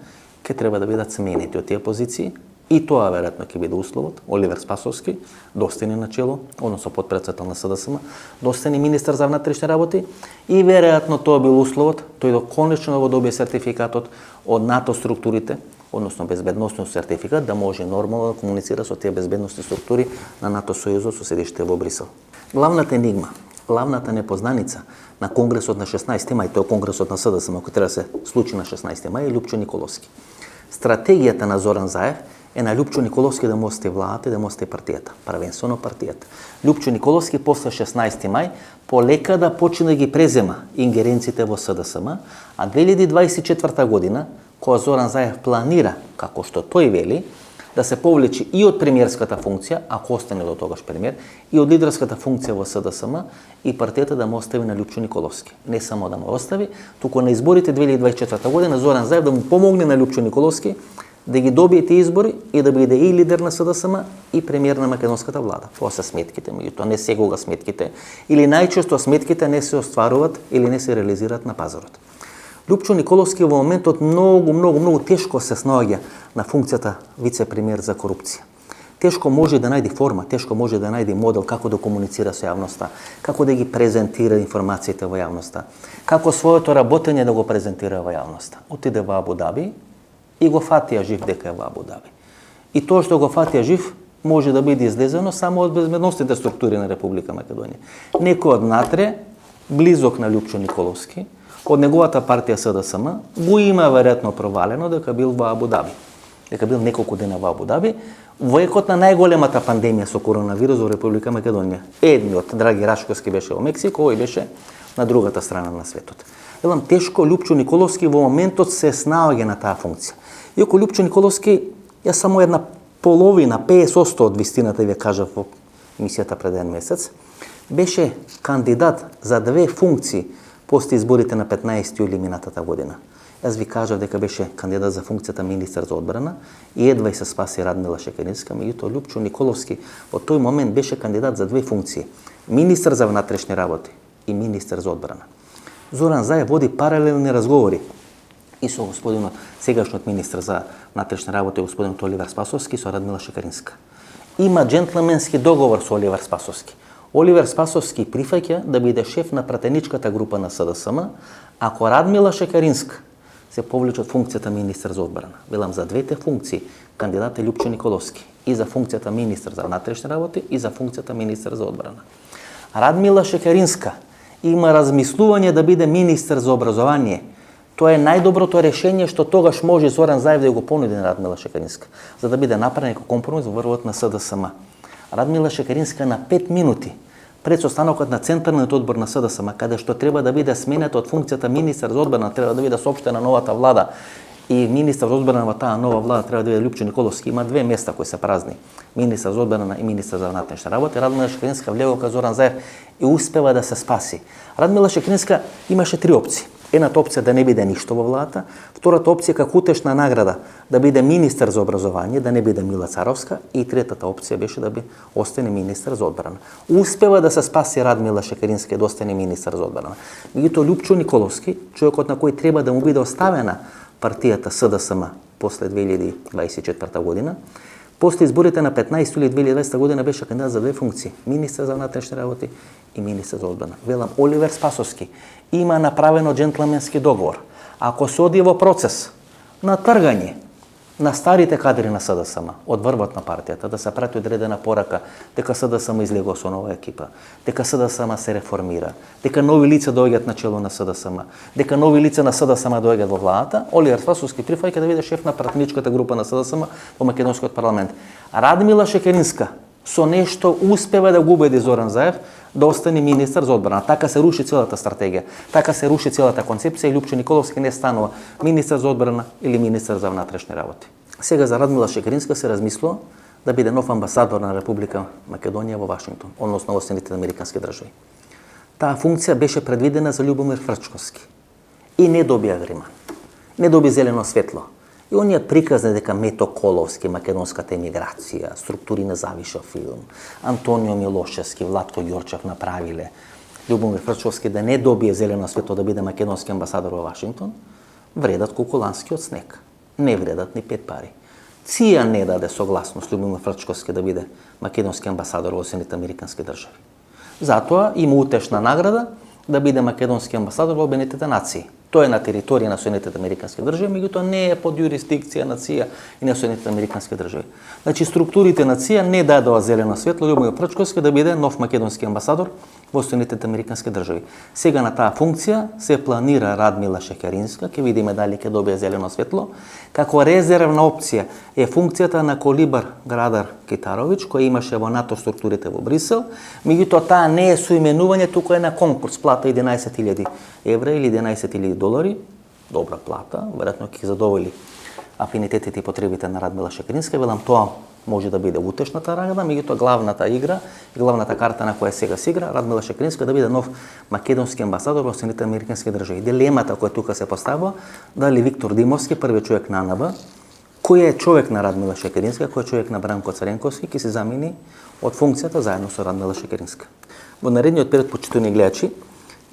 ќе треба да бидат сменети од тие позиции, и тоа веројатно ќе биде условот Оливер Спасовски да остане на чело, односно подпредседател на СДСМ, да остане министер за внатрешни работи, и веројатно тоа бил условот тој да конечно го добие сертификатот од НАТО структурите, односно безбедносниот сертификат, да може нормално да комуницира со тие безбедносни структури на НАТО сојузот со седиште во Брисел. Главната енигма, главната непознаница на конгресот на 16 мај, тоа е конгресот на СДСМ, кој треба да се случи на 16 мај, е Лјупчо Николовски. Стратегијата на Зоран Заев е на Лјупчо Николовски да му ости владата и да му ости партијата, првенствено партијата. Лјупчо Николовски после 16 мај полека да почне да ги презема ингеренциите во СДСМ, а 2024 година, кога Зоран Заев планира, како што тој вели, да се повлечи и од премиерската функција, ако остане до тогаш премиер, и од лидерската функција во СДСМ, и партијата да му остави на Лјупчо Николовски. Не само да му остави, туку на изборите 2024 година Зоран Заев да му помогне на Лјупчо Николовски да ги добие тие избори и да биде и лидер на СДСМ и премиер на македонската влада. Тоа се сметките, меѓутоа не секога сметките, или најчесто сметките не се остваруваат или не се реализираат на пазарот. Лјупчо Николовски во моментот многу тешко се снаоѓа на функцијата вице-премиер за корупција. Тешко може да најде форма, тешко може да најде модел како да комуницира со јавноста, како да ги презентира информациите во јавноста, како своето работење да го презентира во јавноста. Отиде во Абу Даби и го фатија жив дека е во Абу Даби. И тоа што го фатија жив може да биде излезено само од безбедносните структури на Република Македонија. Некој од натре, близок на Лјупчо Николовски, од неговата партија СДСМ, го има веројатно провалено дека бил во Абу Даби. Дека бил неколку дена во Абу Даби, во екот на најголемата пандемија со коронавирус во Република Македонија. Едниот, Драги Рашковски, беше во Мексико, овој беше на другата страна на светот. Велам, тешко Лјупчо Николовски во моментот се снаоѓа на таа функција. Иако Лјупчо Николовски, ја само една половина, 50% од вистината ви кажав во емисијата пред еден месец, беше кандидат за две функции после изборите на 15 јули минатата година. Јас ви кажав дека беше кандидат за функцијата министер за одбрана и едва и се спаси Радмила Шекеринска, меѓутоа Лјупчо Николовски во тој момент беше кандидат за две функции: министер за внатрешни работи и министер за одбрана. Зоран Заев води паралелни разговори и со господинот сегашниот министер за внатрешни работи, господинот Оливер Спасовски, со Радмила Шекеринска. Има джентлменски договор со Оливер Спасовски. Оливер Спасовски прифаќа да биде шеф на пратеничката група на СДСМ, ако Радмила Шекеринска се повлече од функцијата министар за одбрана. Велам, за двете функции кандидат е Љупчо Николовски, и за функцијата министар за внатрешни работи и за функцијата министар за одбрана. Радмила Шекеринска има размислување да биде министар за образование. Тоа е најдоброто решение што тогаш може Зоран Заев да го понуди на Радмила Шекеринска, за да биде направен како компромис во врвот на СДСМ. Радмила Шекеринска на 5 минути пред состанокот на Централниот одбор на СДСМ, каде што треба да биде сменета од функцијата министар за одбрана, треба да биде соопштена новата влада и министар за одбрана во таа нова влада треба да биде Љупчо Николовски. Има две места кои се празни. Министар за одбрана и министар за внатрешни работи. Радмила Шекеринска влегува кај Зоран Заев и успева да се спаси. Радмила Шекеринска имаше три опции. Едната опција да не биде ништо во владата, втората опција како утешна награда да биде министар за образование, да не биде Мила Царовска, и третата опција беше да би остане министар за одбрана. Успева да се спаси Радмила Шекеринска и да остане министар за одбрана. Меѓутоа Љупчо Николовски, човекот на кој треба да му биде оставена партијата СДСМ после 2024 година, после изборите на 15 јули 2020 година беше кандидат за две функции: министар за внатрешни работи и министар за одбрана. Велам, Оливер Спасовски има направено джентлменски договор. Ако се оди во процес на тргање на старите кадри на СДСМ од врвот на партијата, да се прати одредена порака дека СДСМ излегува со нова екипа, дека СДСМ се реформира, дека нови лица доаѓаат на чело на СДСМ, дека нови лица на СДСМ доаѓаат во владата, Оливер Спасовски прифаќа да биде шеф на пратеничката група на СДСМ во македонскиот парламент. Радмила Шекеринска со нешто успева да го убеди Зоран Заев да остане министар за одбрана. Така се руши целата стратегија, така се руши целата концепција и Љупчо Николовски не станува министар за одбрана или министар за внатрешни работи. Сега за Радмила Шекеринска се размислува да биде нов амбасадор на Република Македонија во Вашингтон, односно во Соединетите американски држави. Таа функција беше предвидена за Љубомир Фрчковски и не добија вриман. Не доби зелено светло. И оние приказни дека Мето Коловски, македонската емиграција, структури на Завишов филм, Антонио Милошевски, Владко Ѓорчев направиле Љубомир Фрчковски да не добие зелено светло да биде македонски амбасадор во Вашингтон, вредат колку ланскиот снег. Не вредат ни 5 пари. ЦИА не даде согласност Љубомир Фрчковски да биде македонски амбасадор во Соединетите американски држави. Затоа има утешна награда да биде македонски амбасадор во Обединетите нации. Тоа е на територија на Соединетите американски држави, меѓутоа не е под юрисдикција на ЦИА и на Соединетите американски држави. Значи структурите на ЦИА не дадоа зелено светло Љубомир Фрчковски да биде нов македонски амбасадор во Соединетите американски држави. Сега на таа функција се планира Радмила Шекеринска, ќе видиме дали ќе добие зелено светло. Како резервна опција е функцијата на Колибар Градар Китаровиќ, кој имаше во НАТО структурите во Брисел, меѓутоа таа не е соименување, туку е на конкурс, плата 11.000 евра или 11.000 долари, добра плата, веројатно ќе задоволи афинитетите и потребите на Радмила Шекеринска. Велам, тоа може да биде утешната награда, меѓутоа главната игра и главната карта на која сега се игра, Радмила Шекеринска да биде нов македонски амбасадор во Соединетите американски држави. Дилемата која тука се поставува, дали Виктор Димовски, првиот човек на АНБ, кој е човек на Радмила Шекеринска, кој е човек на Бранко Царенковски, ќе се замени од функцијата заедно со Радмила Шекеринска. Во наредниот период, почитувани гледачи,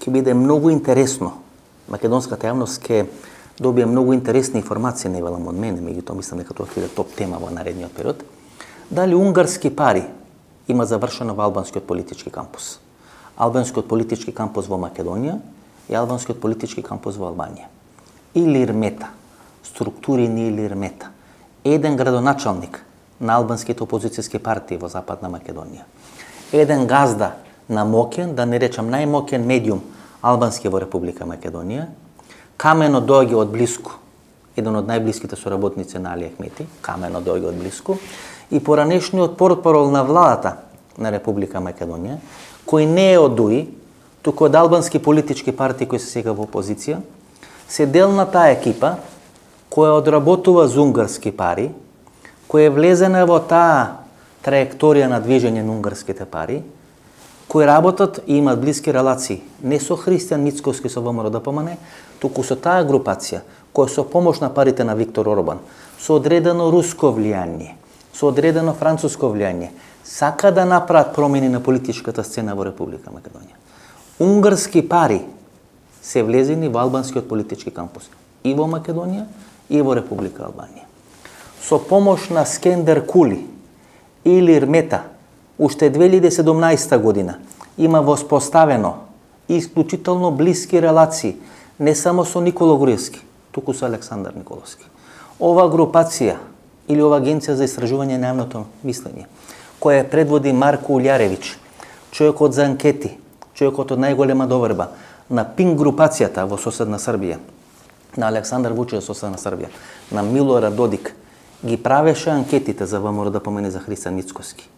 ќе биде многу интересно. Македонската јавност ќе добија многу интересни информации, не велам од мене, меѓутоа мислам дека тоа ќе биде топ тема во наредниот период. Дали унгарски пари има завршено во албанскиот политички кампус? Албанскиот политички кампус во Македонија и албанскиот политички кампус во Албанија. Или Ирмета, структури ни или Ирмета. Еден градоначалник на албанските опозицијски партии во Западна Македонија. Еден газда на моќен, да не речам најмоќен медиум албански во Република Македонија. Камено доаѓа од блиску, еден од најблиските соработници на Али Ахмети, камено доаѓа од блиску, и поранешниот портпарол на владата на Република Македонија, кој не е од ДУИ, туку од албански политички партии кои се сега во опозиција, се дел на таа екипа која одработува за унгарски пари, која е влезена во таа траекторија на движење на унгарските пари, кои работат и имаат блиски релации не со Христијан Мицковски со ВМРО ДПМН, туку со таа групација која со помош на парите на Виктор Орбан, со одредено руско влијание, со одредено француско влијание, сака да направат промени на политичката сцена во Република Македонија. Унгарски пари се влезени во албанскиот политички кампус и во Македонија и во Република Албанија. Со помош на Скендер Кули или Ирмета, уште 2017 година има воспоставено исклучително блиски релации не само со Никола Груевски, туку со Александар Николовски. Ова групација или ова агенција за истражување на јавното мислење, која предводи Марко Улјаревиќ, човекот за анкети, човекот од најголема доверба на ПИНК групацијата во соседна Србија, на Александар Вучич во соседна Србија, на Милорад Додик, ги правеше анкетите за ВМРО да помени за Христијан Мицкоски.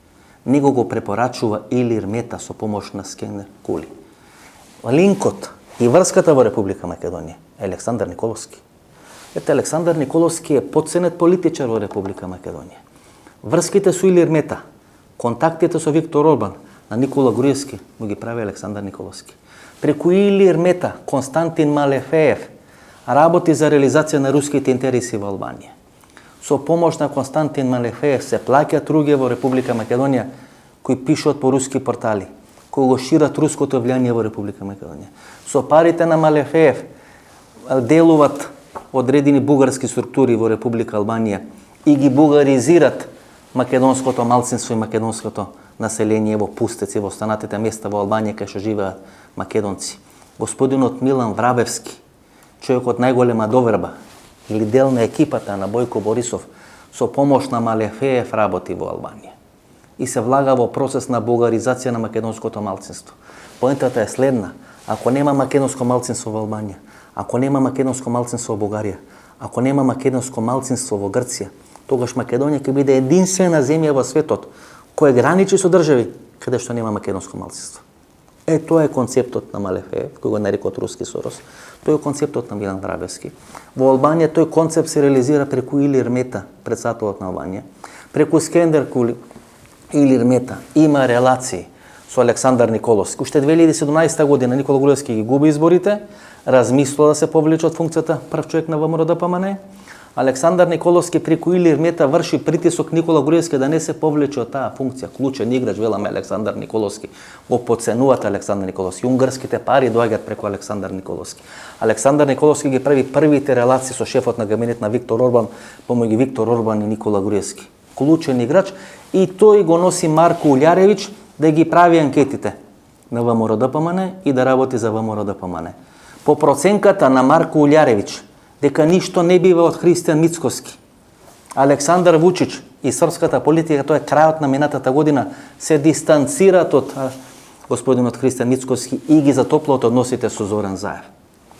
Него го препорачува Илир Мета со помош на скенер Кули. Линкот и врската во Република Македонија е Александар Николовски. Ете, Александар Николовски е подценет политичар во Република Македонија. Врските со Илир Мета, контактите со Виктор Орбан, на Никола Груевски, му ги прави Александар Николовски. Преку Илир Мета, Константин Малефеев работи за реализација на руските интереси во Албанија. Со помош на Константин Малефеев се плаќаат луѓе во Република Македонија кои пишат по руски портали, кои го шират руското влијание во Република Македонија. Со парите на Малефеев делуват одредени бугарски структури во Република Албанија и ги бугаризират македонското малцинство и македонското население во пустеци, во останатите места во Албанија кај што живеат македонци. Господинот Милан Врабевски, човекот најголема доверба или дел на екипата на Бојко Борисов, со помош на Малефеев работи во Албанија и се влага во процес на бугаризација на македонското малцинство. Поентата е следна: ако нема македонско малцинство во Албанија, ако нема македонско малцинство во Бугарија, ако нема македонско малцинство во Грција, тогаш Македонија ќе биде единствена земја во светот која граничи со држави каде што нема македонско малцинство. Тоа е концептот на Малефеев, кој го нарекот руски Сорос. Тој е концептот на Милан Врабевски. Во Албанија тој концепт се реализира преку Илир Мета, председателот на Албанија. Преку Скендер Кули, Илир Мета има релации со Александар Николовски. Уште 2017 година Никола Груевски ги губи изборите, размислува да се повлече од функцијата прв човек на ВМРО ДПМН. Александар Николовски преку Илир Мета врши притисок Никола Груевски да не се повлече од таа функција. Клучен играч, веламе Александар Николовски. Го подценуваат Александар Николовски. Унгарските пари доаѓаат преку Александар Николовски. Александар Николовски ги прави првите релации со шефот на кабинет на Виктор Орбан, помеѓу Виктор Орбан и Никола Груевски. Клучен играч и тој го носи Марко Улјаревиќ да ги прави анкетите на ВМРО ДПМН и да работи за ВМРО ДПМН. По проценката на Марко Улјаревиќ, дека ништо не бива од Христијан Мицкоски, Александар Вучич и српската политика, тоа е крајот на минатата година, се дистанцираат од господинот Христијан Мицкоски и ги затоплаат односите со Зоран Заев.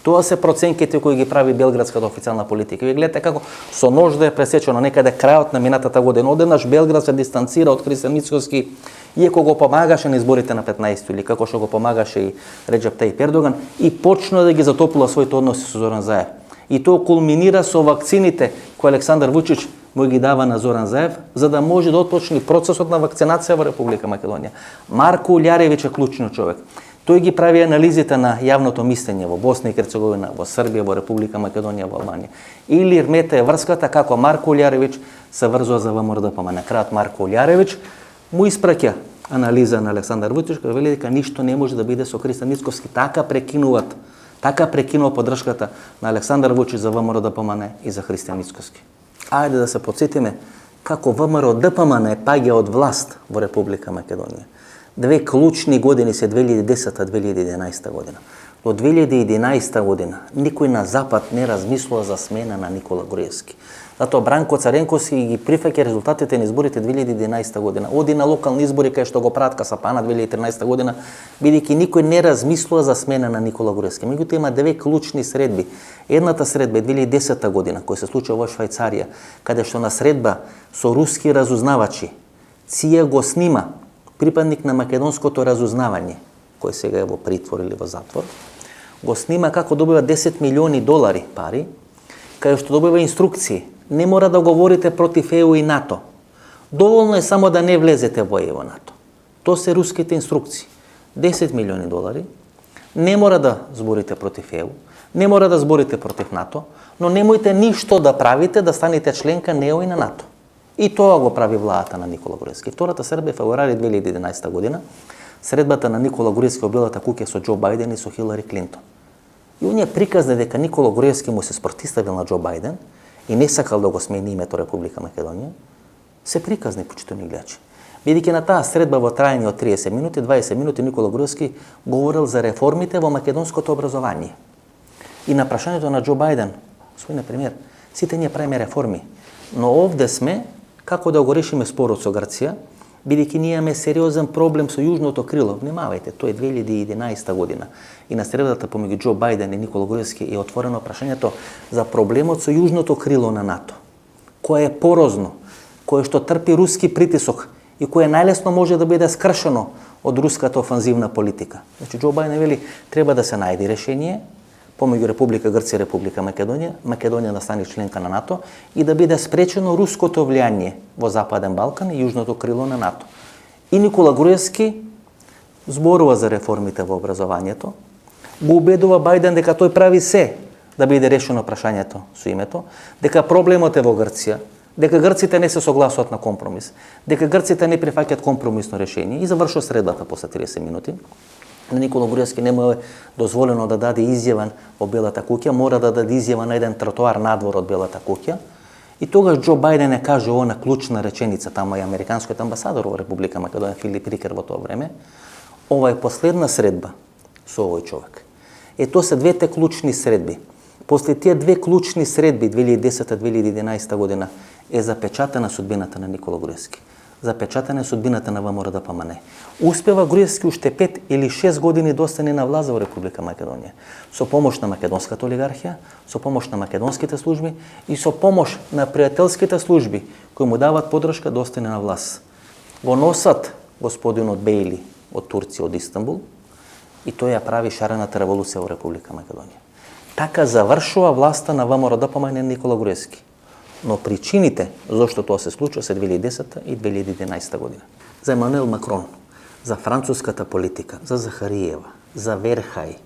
Тоа се проценките кои ги прави белградската официјална политика. Ви гледате како со нож да е пресечено некаде крајот на минатата година. Одеднаш Белград се дистанцира од Христијан Мицкоски, иако го помагаше на изборите на 15 или како што го помагаше и Реджеп Тајип Ердоган, и почна да ги затоплува своите односи со Зоран Заев. И тоа кулминира со вакцините кои Александар Вучич му ги дава на Зоран Заев, за да може да отпочне процесот на вакцинација во Република Македонија. Марко Улјаревиќ е клучниот човек. Тој ги прави анализите на јавното мислење во Босна и Херцеговина, во Србија, во Република Македонија, во Албанија. Илир Мета е врската како Марко Улјаревиќ се врзува за ВМРО ДПМН. Крајот Марко Улјаревиќ му испраќа анализа на Александар Вучич, кој вели дека ништо не може да биде со Христијан Мицкоски. Така прекинува поддршката на Александар Вучич за ВМРО ДПМН и за Христијан Мицкоски. Ајде да се подсетиме како ВМРО ДПМН паѓа од власт во Република Македонија. Две клучни години се 2010-2011 година. До 2011 година никој на Запад не размислува за смена на Никола Груевски. Затоа Бранко Царенковски ги прифаќа резултатите на изборите 2011 година. Оди на локални избори кај што го прават касапана 2013 година, бидејќи никој не размислува за смена на Никола Груевски. Меѓутоа има две клучни средби. Едната средба е 2010 година, која се случува во Швајцарија, каде што на средба со руски разузнавачи Ција го снима припадник на македонското разузнавање, кој сега е во притвор или во затвор, го снима како добива 10 милиони долари пари, кај што добива инструкции. Не мора да говорите против ЕУ и НАТО. Доволно е само да не влезете во ЕУ и НАТО. Тоа се руските инструкции. 10 милиони долари. Не мора да зборите против ЕУ, не мора да зборите против НАТО, но немојте ништо да правите да станете членка на ЕУ и на НАТО. И тоа го прави владата на Никола Груевски. Втората средба е февруари 2011 година. Средбата на Никола Груевски во Белата куќа со Џо Бајден и со Хилари Клинтон. И оние приказни дека Никола Груевски му се спротиставил на Џо Бајден и не сакал да го смени името Република Македонија, се приказни, почитувани гледачи. Бидејќи на таа средба во трајање од 30 минути, 20 минути Никола Груевски говорил за реформите во македонското образование. И на прашањето на Џо Бајден, Господине премиер, сите ние правиме реформи, но овде сме како да го решиме спорот со Грција, бидејќи ние имаме сериозен проблем со јужното крило. Внимавајте, тоа е 2011 година. И на средата помеѓу Џо Бајден и Никола Груевски е отворено прашањето за проблемот со јужното крило на НАТО, кое е порозно, кое што трпи руски притисок и кое најлесно може да биде скршено од руската офанзивна политика. Значи, Џо Бајден вели, треба да се најде решение помеѓу Република Грција и Република Македонија, Македонија да стане членка на НАТО и да биде спречено руското влијание во Западен Балкан и јужното крило на НАТО. И Никола Груевски зборува за реформите во образованието, го убедува Бајден дека тој прави се да биде решено прашањето со името, дека проблемот е во Грција, дека грците не се согласуваат на компромис, дека грците не прифаќаат компромисно решение и завршува средбата после 30 минути. На Никола Груевски не му е дозволено да даде изјава во Белата куќа, мора да даде изјава на еден тротоар надвор од Белата куќа. И тогаш Џо Бајден е каже она клучна реченица, таму е американскиот амбасадор во Република Македонија Филип Рикер во тоа време, ова е последна средба со овој човек. Тоа се двете клучни средби. После тие две клучни средби 2010-2011 година е запечатена судбината на Никола Груевски. Запечатена е судбината на ВМРО-ДПМН. Успева Груевски уште 5 или 6 години да остане на власт во Република Македонија. Со помош на македонската олигархија, со помош на македонските служби и со помош на пријателските служби кои му дават поддршка да остане на власт. Го носат господинот Бејли од Турција, од Истанбул, и тој ја прави шарената револуција во Република Македонија. Така завршува власта на ВМРО-ДПМН Никола Груевски. Но причините зашто тоа се случува се 2010 и 2011 година. За Емануел Макрон, за француската политика, за Захариева, за Верхај,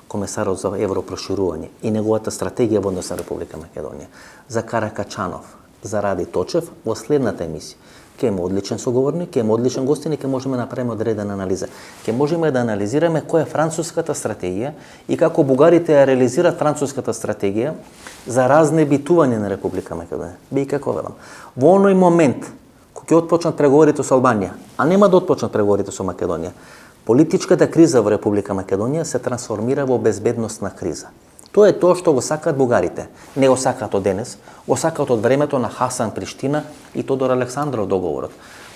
комесарот за европроширување и неговата стратегија во однос на Република Македонија, за Каракачанов, за Ради Точев, во следната емисија. Ке има одличен соговорник, ке има одличен гостин и ке можеме да направиме одредена анализа. Ке можеме да анализираме која е француската стратегија и како бугарите ја реализираат француската стратегија за разнебитување на Република Македонија. Би како велам, во оној момент кога ќе отпочнат преговорите со Албанија, а нема да отпочнат преговорите со Македонија, политичката криза во Република Македонија се трансформира во безбедносна криза. Тоа е тоа што го сакаат бугарите. Не го сакаат од денес, го сакаат од времето на Хасан Приштина и Тодор Александров договорот.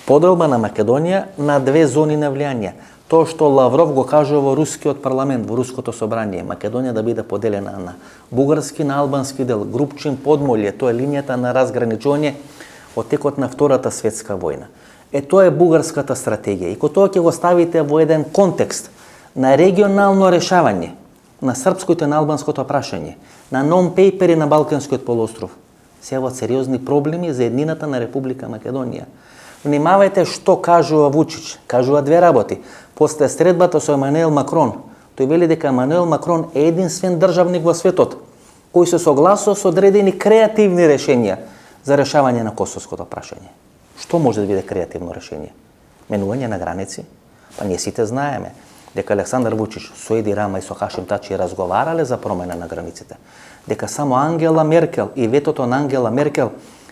Поделба на Македонија на две зони на влијание. Тоа што Лавров го кажува во рускиот парламент, во руското собрание, Македонија да биде поделена на бугарски, на албански дел, Групчин, Подмолје, тоа е линијата на разграничување од текот на Втората светска војна. Тоа е бугарската стратегија. И кога тоа ќе го ставите во еден контекст на регионално решавање на српското и на албанското прашање, на нон-пейпери на Балканскиот полуостров, се јават сериозни проблеми за еднината на Република Македонија. Внимавајте што кажува Вучич. Кажува две работи. После средбата со Емануел Макрон, тој вели дека Емануел Макрон е единствен државник во светот кој се согласува со одредени креативни решенија за решавање на косовското прашање. Што може да биде креативно решение? Менување на граници? Па ние сите знаеме дека Александар Вучич со Еди Рама и со Хашим Тачи разговарале за промена на границите. Дека само Ангела Меркел и ветото на Ангела Меркел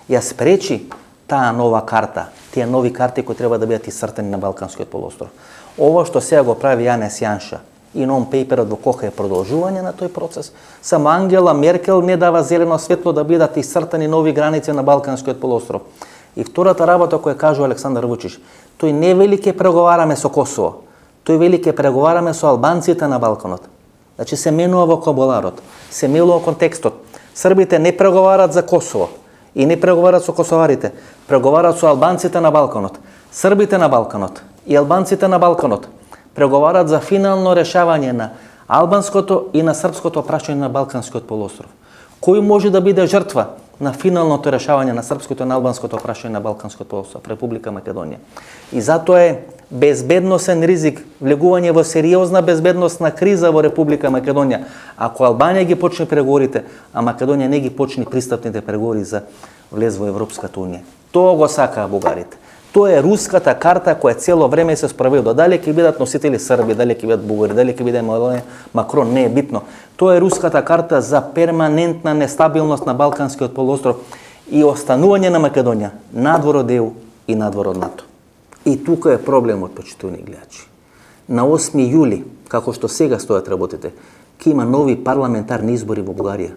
ја спречи таа нова карта, тие нови карти кои треба да бидат исцртани на Балканскиот полуостров. Ова што сега го прави Јанес Јанша и нон-пейперот во Коха е продолжување на тој процес. Само Ангела Меркел не дава зелено светло да бидат исцртани нови граници на Балканскиот полуостров. И втората работа која кажува Александар Вучич, тој не вели ке преговараме со Косово, тој вели ке преговараме со албанците на Балканот. Значи се менува вокабуларот, се менува контекстот. Србите не преговарат за Косово и не преговарат со косоварите, преговарат со албанците на Балканот. Србите на Балканот и албанците на Балканот преговарат за финално решавање на албанското и на српското прашање на Балканскиот полуостров. Кој може да биде жртва на финалното решавање на српското и на албанското прашање на Балканскиот полуостров, Република Македонија. И затоа е безбедносен ризик, влегување во сериозна безбедносна криза во Република Македонија. Ако Албанија ги почне преговорите, а Македонија не ги почне пристапните преговори за влез во Европската унија. Тоа го сакаа бугарите. Тоа е руската карта која цело време се спроведува. Дали ќе бидат носители Срби, дали ќе бидат бугари, дали ќе биде Макрон, не е битно. Тоа е руската карта за перманентна нестабилност на Балканскиот полуостров и останување на Македонија надвор од ЕУ и надвор од НАТО. И тука е проблемот, почитувани гледачи. На 8 јули, како што сега стојат работите, ќе има нови парламентарни избори во Бугарија.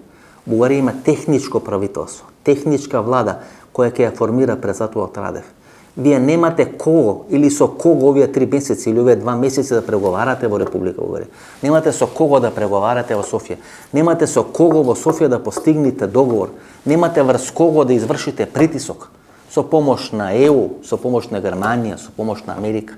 Бугарија има техничко правителство, техничка влада која ќе ја формира председателот Радев. Вие немате кого или со кого овие 3 месеци или овие 2 месеци да преговарате во Република Бугарија. Немате со кого да преговарате во Софија. Немате со кого во Софија да постигнете договор. Немате врз кого да извршите притисок со помош на ЕУ, со помош на Германија, со помош на Америка.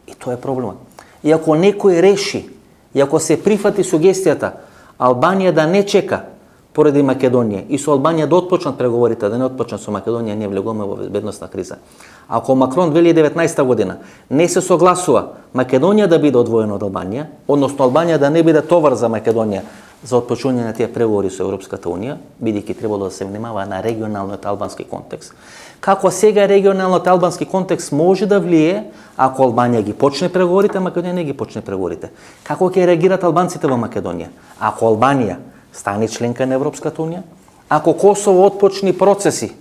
И тоа е проблемот. И ако некој реши, и ако се прифати сугестијата Албанија да не чека поради Македонија и со Албанија да отпочнат преговорите, да не отпочнат со Македонија, ние влегуваме во безбедносна криза. Ако Макрон 2019 година не се согласува Македонија да биде одвоена од Албанија, односно Албанија да не биде товар за Македонија за отпочнување на тие преговори со Европската унија, бидејќи требало да се внимава на регионалниот албански контекст. Како сега регионалниот албански контекст може да влие ако Албанија ги почне преговорите, а Македонија не ги почне преговорите? Како ќе реагират албанците во Македонија? Ако Албанија стане членка на Европската унија, ако Косово отпочни процеси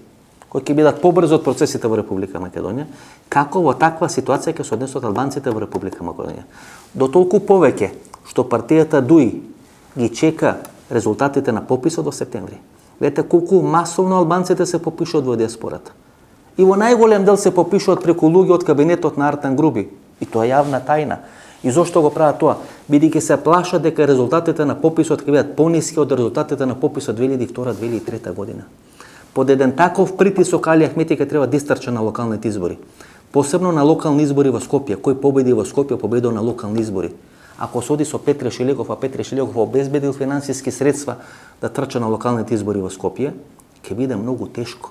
кои ќе бидат побрзо од процесите во Република Македонија, како во таква ситуација ќе се однесат албанците во Република Македонија? До толку повеќе што партијата ДУИ ги чека резултатите на пописот во септември. Гледате колку масовно албанците се попишуваат во диаспората. И во најголем дел се попишуваат преку луѓе од кабинетот на Артан Груби. И тоа е јавна тајна. И зошто го прават тоа? Бидејќи се плашат дека резултатите на пописот ќе бидат пониски од резултатите на пописот 2002-2003 година. Под еден таков притисок Али Ахмети ќе треба да истрча на локалните избори. Посебно на локални избори во Скопје. Кој победи во Скопје, победил на локални избори. Ако се оди со Петре Шилегов, а Петре Шилегов обезбедил финансиски средства да трча на локалните избори во Скопје, ќе биде многу тешко.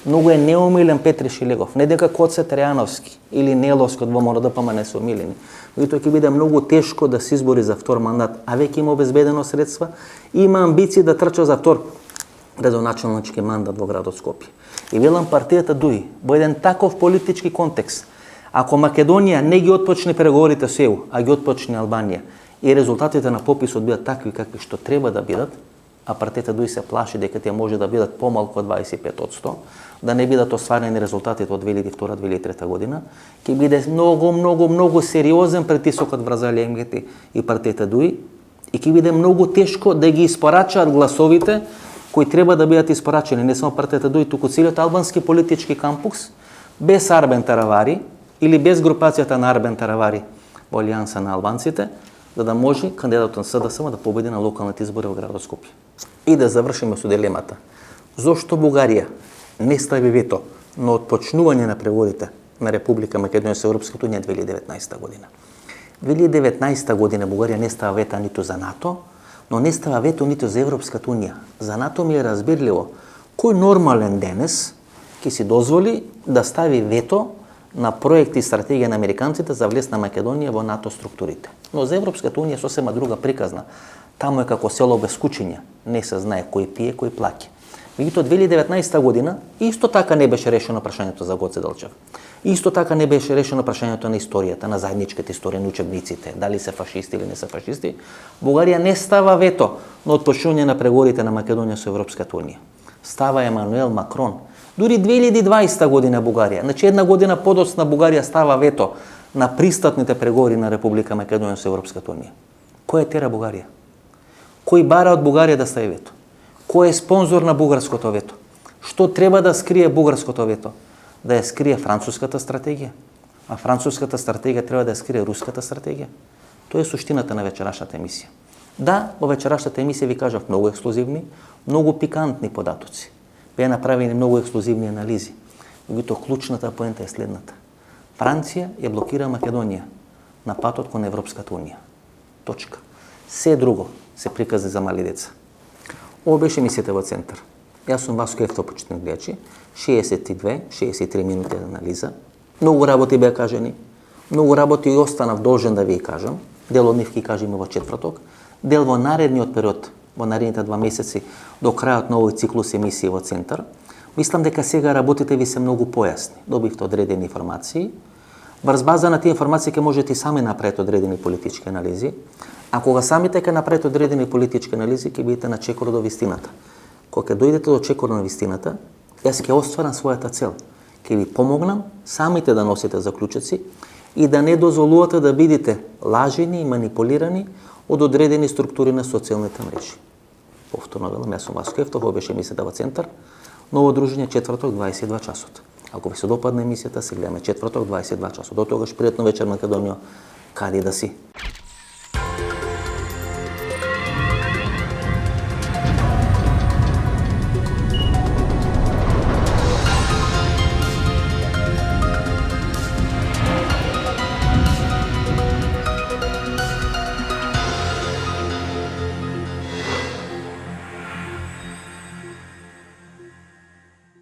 Многу е неумилен Петре Шилегов. Не дека Коце Трајановски или Неловски од ВМРО-ДПМН не се умилени. Меѓутоа ќе биде многу тешко да се избори за втор мандат, а веќе има обезбедено средства и има амбиции да трча за втор градоначалнички мандат во градот Скопје. И велам партијата ДУИ во еден таков политички контекст, ако Македонија не ги отпочне преговорите со ЕУ, а ги отпочне Албанија и резултатите на пописот бидат такви какви што треба да бидат, а партијата ДУИ се плаши дека тие може да бидат помалку од 25%, да не бидат остварени резултатите од 2002-2003 година, ќе биде многу сериозен притисокот врз Али Ахмети и партијата ДУИ и ќе биде многу тешко да ги испорачаат гласовите кои треба да бидат испорачени, не само партијата ДУИ, туку целиот албански политички кампус, без Арбен Таравари или без групацијата на Арбен Таравари во Алијанса на албанците, за да може кандидатот на СДСМ да победи на локалните избори во градот Скопје. И да завршиме со дилемата. Зошто Бугарија не стави вето на отпочнување на преговорите на Република Македонија со Европската унија 2019 година? 2019 година Бугарија не става вето ниту за НАТО, но не става вето ниту за Европската унија. За НАТО ми е разбирливо. Кој нормален денес ќе си дозволи да стави вето на проекти и стратегија на американците за влез на Македонија во НАТО структурите? Но за Европската унија сосема друга приказна. Таму е како село без кучиња. Не се знае кој пие, кој плаќа. Меѓутоа 2019 година исто така не беше решено прашањето за Гоце Делчев. Исто така не беше решено прашањето на историјата, на заедничката историја на учебниците, дали се фашисти или не се фашисти. Бугарија не става вето на отпочнување на преговорите на Македонија со Европската унија. Става Емануел Макрон. Дури 2020 година Бугарија, значи една година подоцна Бугарија става вето на пристапните преговори на Република Македонија со Европската унија. Кој е тера Бугарија? Кој бара од Бугарија да стави вето? Кој е спонзор на бугарското вето? Што треба да скрие бугарското вето? Да ја скрие француската стратегија? А француската стратегија треба да ја скрие руската стратегија? Тоа е суштината на вечерашната емисија. Да, во вечерашната емисија ви кажав многу ексклузивни, многу пикантни податоци. Беа направени многу ексклузивни анализи. Меѓутоа клучната поента е следната. Франција ја блокира Македонија на патот кон Европската унија. Точка. Се друго се прикази за мали деца. Ова беше емисијата во Центар. Јас сум Васко Ефто, почитни гледачи. 62-63 минути анализа. Многу работи беа кажани. Многу работи и останав должен да ви кажам. Дел од нив ќе кажеме во четврток. Дел во наредниот период, во наредните 2 месеци, до крајот на овој циклус емисии во Центар. Мислам дека сега работите ви се многу појасни. Добивте одредени информации. Врз база на тие информации ќе можете и сами направите одредени политички анализи. А кога самите ќе направите одредени политички анализи, ќе бидете на чекор до вистината. Кога ќе дојдете до чекор на вистината, јас ќе остварам својата цел. Ќе ви помогнам самите да носите заклучоци и да не дозволувате да бидете лажени и манипулирани од одредени структури на социјалните мрежи. Повторно велам, јас сум Васко Евтов, ова беше емисијата во Центар. Ново дружење четврток 22 часот. Ако ви се допадна емисијата, се гледаме четврток 22 часот. До тогаш пријатно вечер Македонија, каде да си.